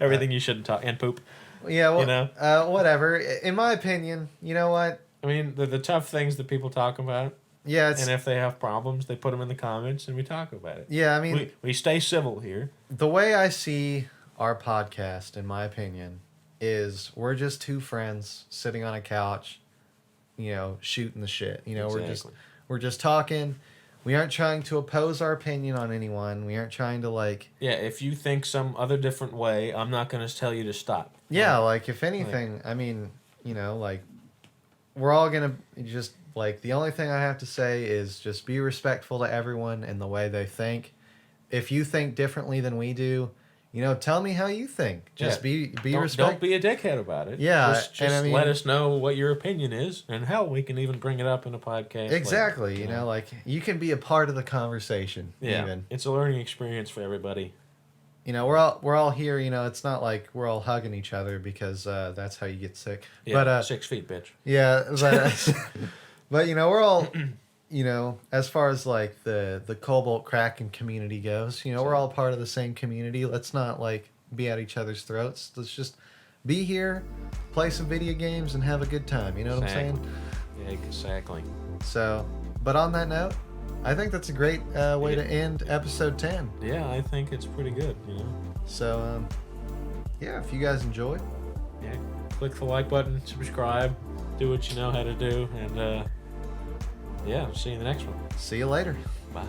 everything you shouldn't talk, and poop. Yeah, well, whatever. In my opinion, you know what? I mean, the tough things that people talk about. Yeah, and if they have problems, they put them in the comments and we talk about it. Yeah, I mean, we stay civil here. The way I see our podcast, in my opinion, is we're just two friends sitting on a couch, shooting the shit. Exactly. we're just talking. We aren't trying to oppose our opinion on anyone. We aren't trying to like. Yeah, if you think some other different way, I'm not going to tell you to stop. Yeah, like if anything, I mean, like we're all gonna just like the only thing I have to say is just be respectful to everyone and the way they think. If you think differently than we do, tell me how you think. Just be respectful. Don't be a dickhead about it. Yeah, just let us know what your opinion is, and hell, we can even bring it up in a podcast. Exactly. Like you can be a part of the conversation. Yeah, even. It's a learning experience for everybody. We're all here. It's not like we're all hugging each other because that's how you get sick. Yeah, but 6 feet, bitch. Yeah, but we're all. As far as like the Cobalt Kraken community goes, we're all part of the same community. Let's not like be at each other's throats. Let's just be here, play some video games, and have a good time. You know what I'm saying? Yeah, exactly. So, but on that note, I think that's a great way to end episode 10. Yeah, I think it's pretty good. So, yeah, if you guys enjoy, yeah, click the like button, subscribe, do what you know how to do, and yeah, I'll see you in the next one. See you later. Bye.